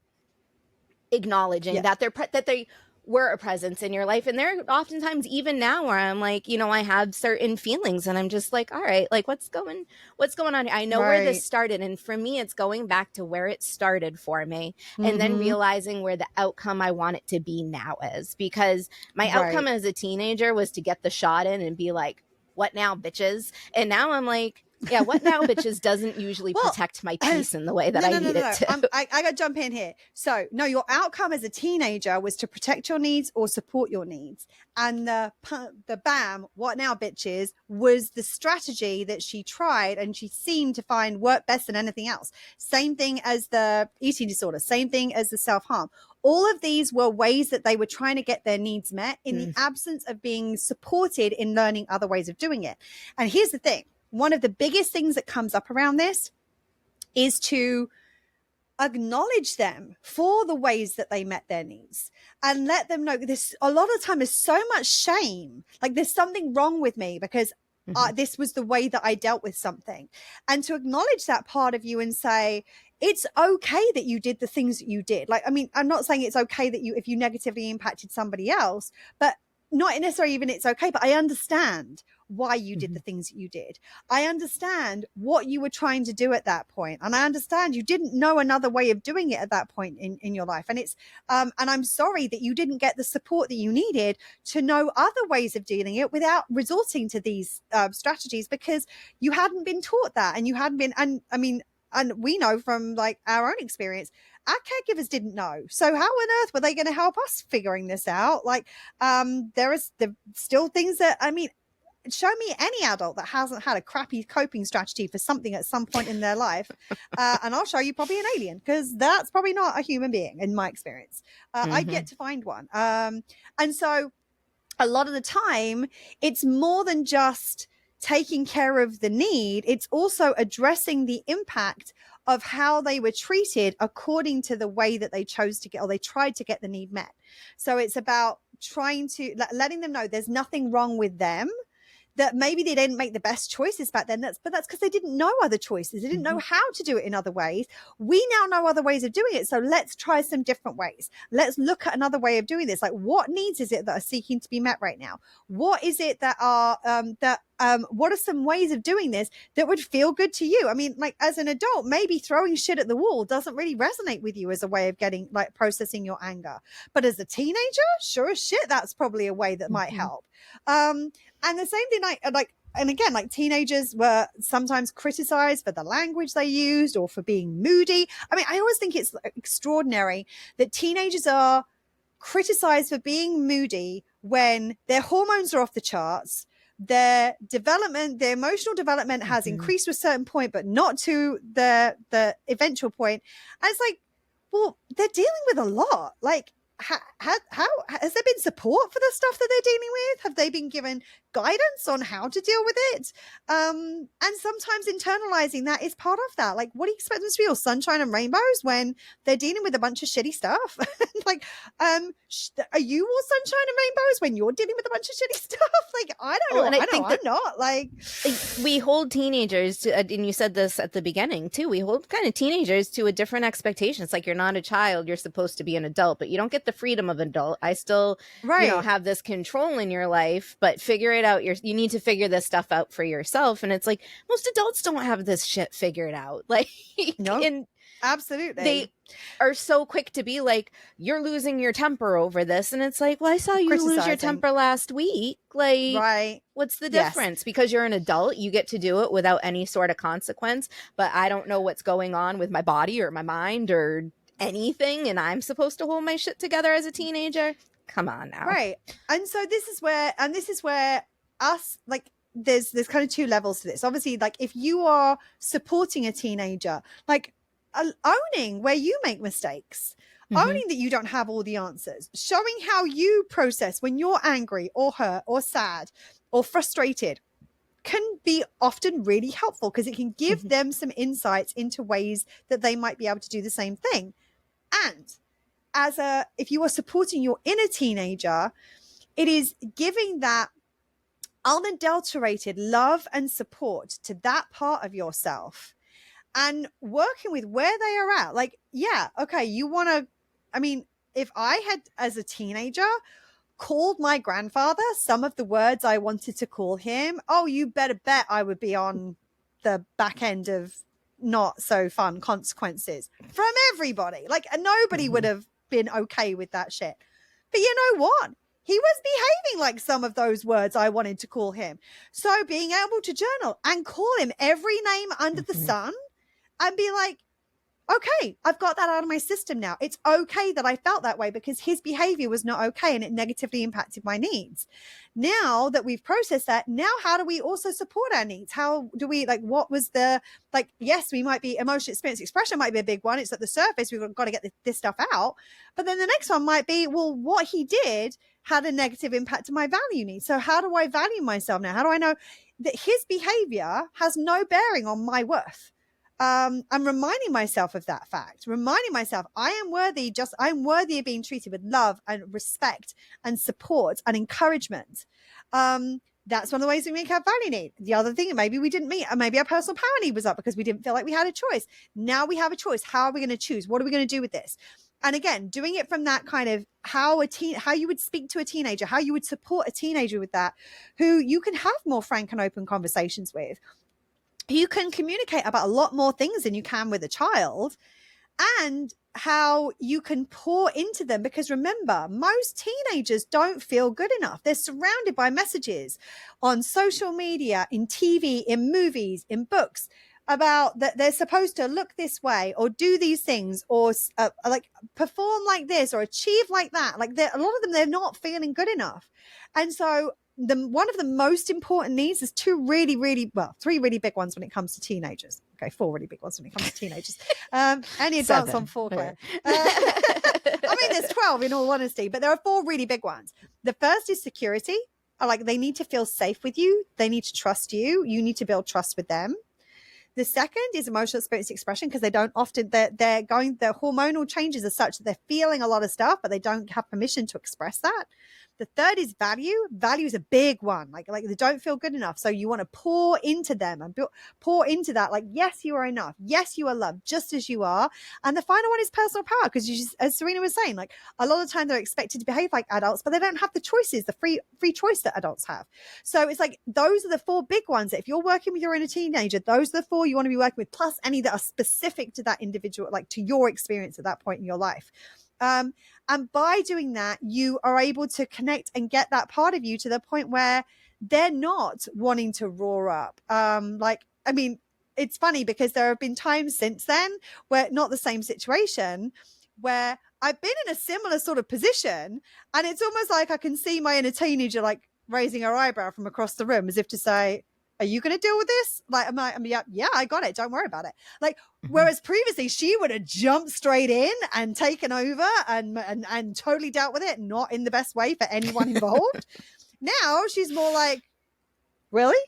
acknowledging that they were a presence in your life. And there are oftentimes, even now, where I'm like, you know, I have certain feelings and I'm just like, all right, like what's going on here? I know where this started. And for me, it's going back to where it started for me, and then realizing where the outcome I want it to be now is, because my outcome as a teenager was to get the shot in and be like, what now, bitches? And now I'm like, yeah, what now, bitches doesn't usually protect my peace in the way that I need it to. I got to jump in here. So, no, your outcome as a teenager was to protect your needs or support your needs. And the BAM, what now, bitches, was the strategy that she tried and she seemed to find work best than anything else. Same thing as the eating disorder, same thing as the self-harm. All of these were ways that they were trying to get their needs met in the absence of being supported in learning other ways of doing it. And here's the thing. One of the biggest things that comes up around this is to acknowledge them for the ways that they met their needs and let them know this. A lot of the time there's so much shame, like there's something wrong with me because this was the way that I dealt with something. And to acknowledge that part of you and say, it's okay that you did the things that you did. Like, I mean, I'm not saying it's okay that if you negatively impacted somebody else, but not necessarily even it's okay, but I understand why you did the things that you did. I understand what you were trying to do at that point. And I understand you didn't know another way of doing it at that point in your life. And it's, and I'm sorry that you didn't get the support that you needed to know other ways of dealing it without resorting to these strategies, because you hadn't been taught that and you hadn't been, and I mean, and we know from like our own experience, our caregivers didn't know. So how on earth were they going to help us figuring this out? Like, there still things that, I mean, show me any adult that hasn't had a crappy coping strategy for something at some point in their life. And I'll show you probably an alien, because that's probably not a human being in my experience. I've yet to find one. And so a lot of the time it's more than just taking care of the need. It's also addressing the impact of how they were treated according to the way that they chose to get, or they tried to get the need met. So it's about trying to letting them know there's nothing wrong with them, that maybe they didn't make the best choices back then. But that's because they didn't know other choices. They didn't know how to do it in other ways. We now know other ways of doing it. So let's try some different ways. Let's look at another way of doing this. Like, what needs is it that are seeking to be met right now? What is it that are, what are some ways of doing this that would feel good to you? I mean, like as an adult, maybe throwing shit at the wall doesn't really resonate with you as a way of getting, like, processing your anger. But as a teenager, sure as shit, that's probably a way that might help. And the same thing, and again, like teenagers were sometimes criticized for the language they used or for being moody. I mean, I always think it's extraordinary that teenagers are criticized for being moody when their hormones are off the charts. Their development, their emotional development has increased to a certain point, but not to the eventual point. And it's like, well, they're dealing with a lot. Like, how has there been support for the stuff that they're dealing with? Have they been given guidance on how to deal with it? And sometimes internalizing that is part of that. Like, what do you expect them to feel? Sunshine and rainbows when they're dealing with a bunch of shitty stuff? Like, are you all sunshine and rainbows when you're dealing with a bunch of shitty stuff? Like, I don't know. And I think I'm not. Like, we hold teenagers to, and you said this at the beginning too, we hold kind of teenagers to a different expectation. It's like, you're not a child, you're supposed to be an adult, but you don't get the freedom of an adult. I still, have this control in your life, but figure it out. You need to figure this stuff out for yourself. And it's like, most adults don't have this shit figured out. Like, no, and absolutely. They are so quick to be like, you're losing your temper over this. And it's like, well, I saw you lose your temper last week. Like, right. What's the difference? Yes. Because you're an adult, you get to do it without any sort of consequence. But I don't know what's going on with my body or my mind or anything, and I'm supposed to hold my shit together as a teenager. Come on now. Right. And so this is where us, like, there's kind of two levels to this. Obviously, like, if you are supporting a teenager, like, owning where you make mistakes, owning that you don't have all the answers, showing how you process when you're angry or hurt or sad or frustrated can be often really helpful, because it can give them some insights into ways that they might be able to do the same thing. And if you are supporting your inner teenager, it is giving that unadulterated love and support to that part of yourself and working with where they are at. Like, yeah, okay, you want to, I mean, if I had, as a teenager, called my grandfather some of the words I wanted to call him, oh, you better bet I would be on the back end of not so fun consequences from everybody. Like, nobody would have been okay with that shit. But you know what? He was behaving like some of those words I wanted to call him. So being able to journal and call him every name under the sun and be like, okay, I've got that out of my system now. It's okay that I felt that way because his behavior was not okay and it negatively impacted my needs. Now that we've processed that, now how do we also support our needs? How do we, like, what was the, like, yes, we might be, emotional experience expression might be a big one. It's at the surface. We've got to get this stuff out. But then the next one might be, well, what he did had a negative impact on my value needs. So how do I value myself now? How do I know that his behavior has no bearing on my worth? I'm reminding myself of that fact, reminding myself I'm worthy of being treated with love and respect and support and encouragement. That's one of the ways we make our value need. The other thing, maybe we didn't meet, maybe our personal power need was up because we didn't feel like we had a choice. Now we have a choice. How are we going to choose? What are we going to do with this? And again, doing it from that kind of how you would speak to a teenager, how you would support a teenager with that, who you can have more frank and open conversations with. You can communicate about a lot more things than you can with a child, and how you can pour into them. Because remember, most teenagers don't feel good enough. They're surrounded by messages on social media, in TV, in movies, in books, about that they're supposed to look this way or do these things or like perform like this or achieve like that. Like a lot of them, they're not feeling good enough. And so one of the most important needs is three really big ones when it comes to teenagers. Okay, 4 really big ones when it comes to teenagers. Any advance on 4, Claire? I mean, there's 12 in all honesty, but there are 4 really big ones. The first is security. Like, they need to feel safe with you. They need to trust you. You need to build trust with them. The second is emotional experience expression, because they don't often, their hormonal changes are such that they're feeling a lot of stuff, but they don't have permission to express that. The third is value. Value is a big one. Like they don't feel good enough. So you want to pour into them and pour into that. Like, yes, you are enough. Yes, you are loved just as you are. And the final one is personal power. Because as Serena was saying, like, a lot of the time they're expected to behave like adults, but they don't have the choices, the free choice that adults have. So it's like, those are the 4 big ones. If you're working with your inner teenager, those are the 4 you want to be working with, plus any that are specific to that individual, like to your experience at that point in your life. And by doing that, you are able to connect and get that part of you to the point where they're not wanting to roar up. It's funny because there have been times since then where, not the same situation, where I've been in a similar sort of position, and it's almost like I can see my inner teenager like raising her eyebrow from across the room as if to say, are you going to deal with this? Like, yeah, I got it. Don't worry about it. Like, whereas previously she would have jumped straight in and taken over and totally dealt with it, not in the best way for anyone involved. Now she's more like, really?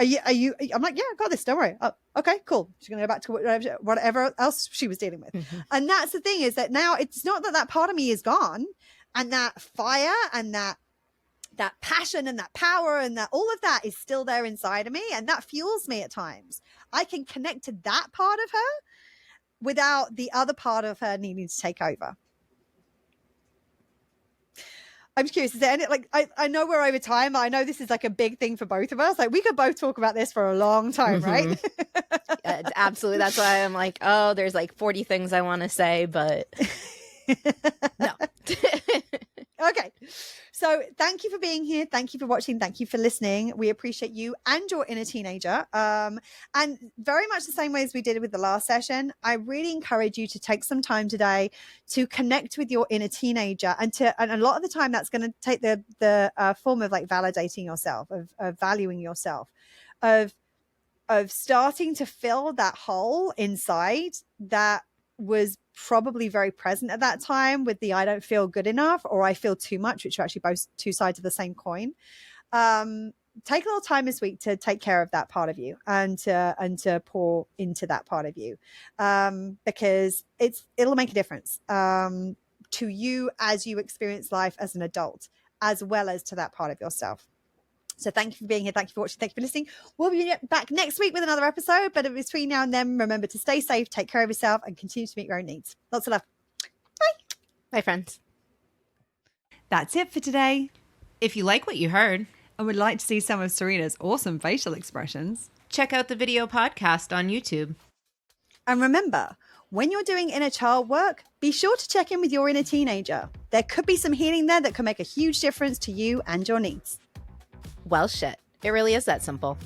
Are you? I'm like, yeah, I got this. Don't worry. Oh, okay, cool. She's going to go back to whatever else she was dealing with. And that's the thing, is that now it's not that part of me is gone, and that fire and that passion and that power and that all of that is still there inside of me, and that fuels me at times. I can connect to that part of her without the other part of her needing to take over. I'm curious, is there any, like, I know we're over time. I know this is like a big thing for both of us. Like, we could both talk about this for a long time, right? Yeah, absolutely. That's why I'm like, oh, there's like 40 things I want to say, but no. Okay. So thank you for being here. Thank you for watching. Thank you for listening. We appreciate you and your inner teenager. And very much the same way as we did with the last session, I really encourage you to take some time today to connect with your inner teenager, and a lot of the time that's going to take the form of like validating yourself, of valuing yourself, of starting to fill that hole inside that was probably very present at that time with the I don't feel good enough or I feel too much, which are actually both 2 sides of the same coin. Take a little time this week to take care of that part of you and to pour into that part of you, because it'll make a difference to you as you experience life as an adult, as well as to that part of yourself. So thank you for being here. Thank you for watching. Thank you for listening. We'll be back next week with another episode. But between now and then, remember to stay safe, take care of yourself, and continue to meet your own needs. Lots of love. Bye. Bye, friends. That's it for today. If you like what you heard and would like to see some of Serena's awesome facial expressions, check out the video podcast on YouTube. And remember, when you're doing inner child work, be sure to check in with your inner teenager. There could be some healing there that can make a huge difference to you and your needs. Well, shit. It really is that simple.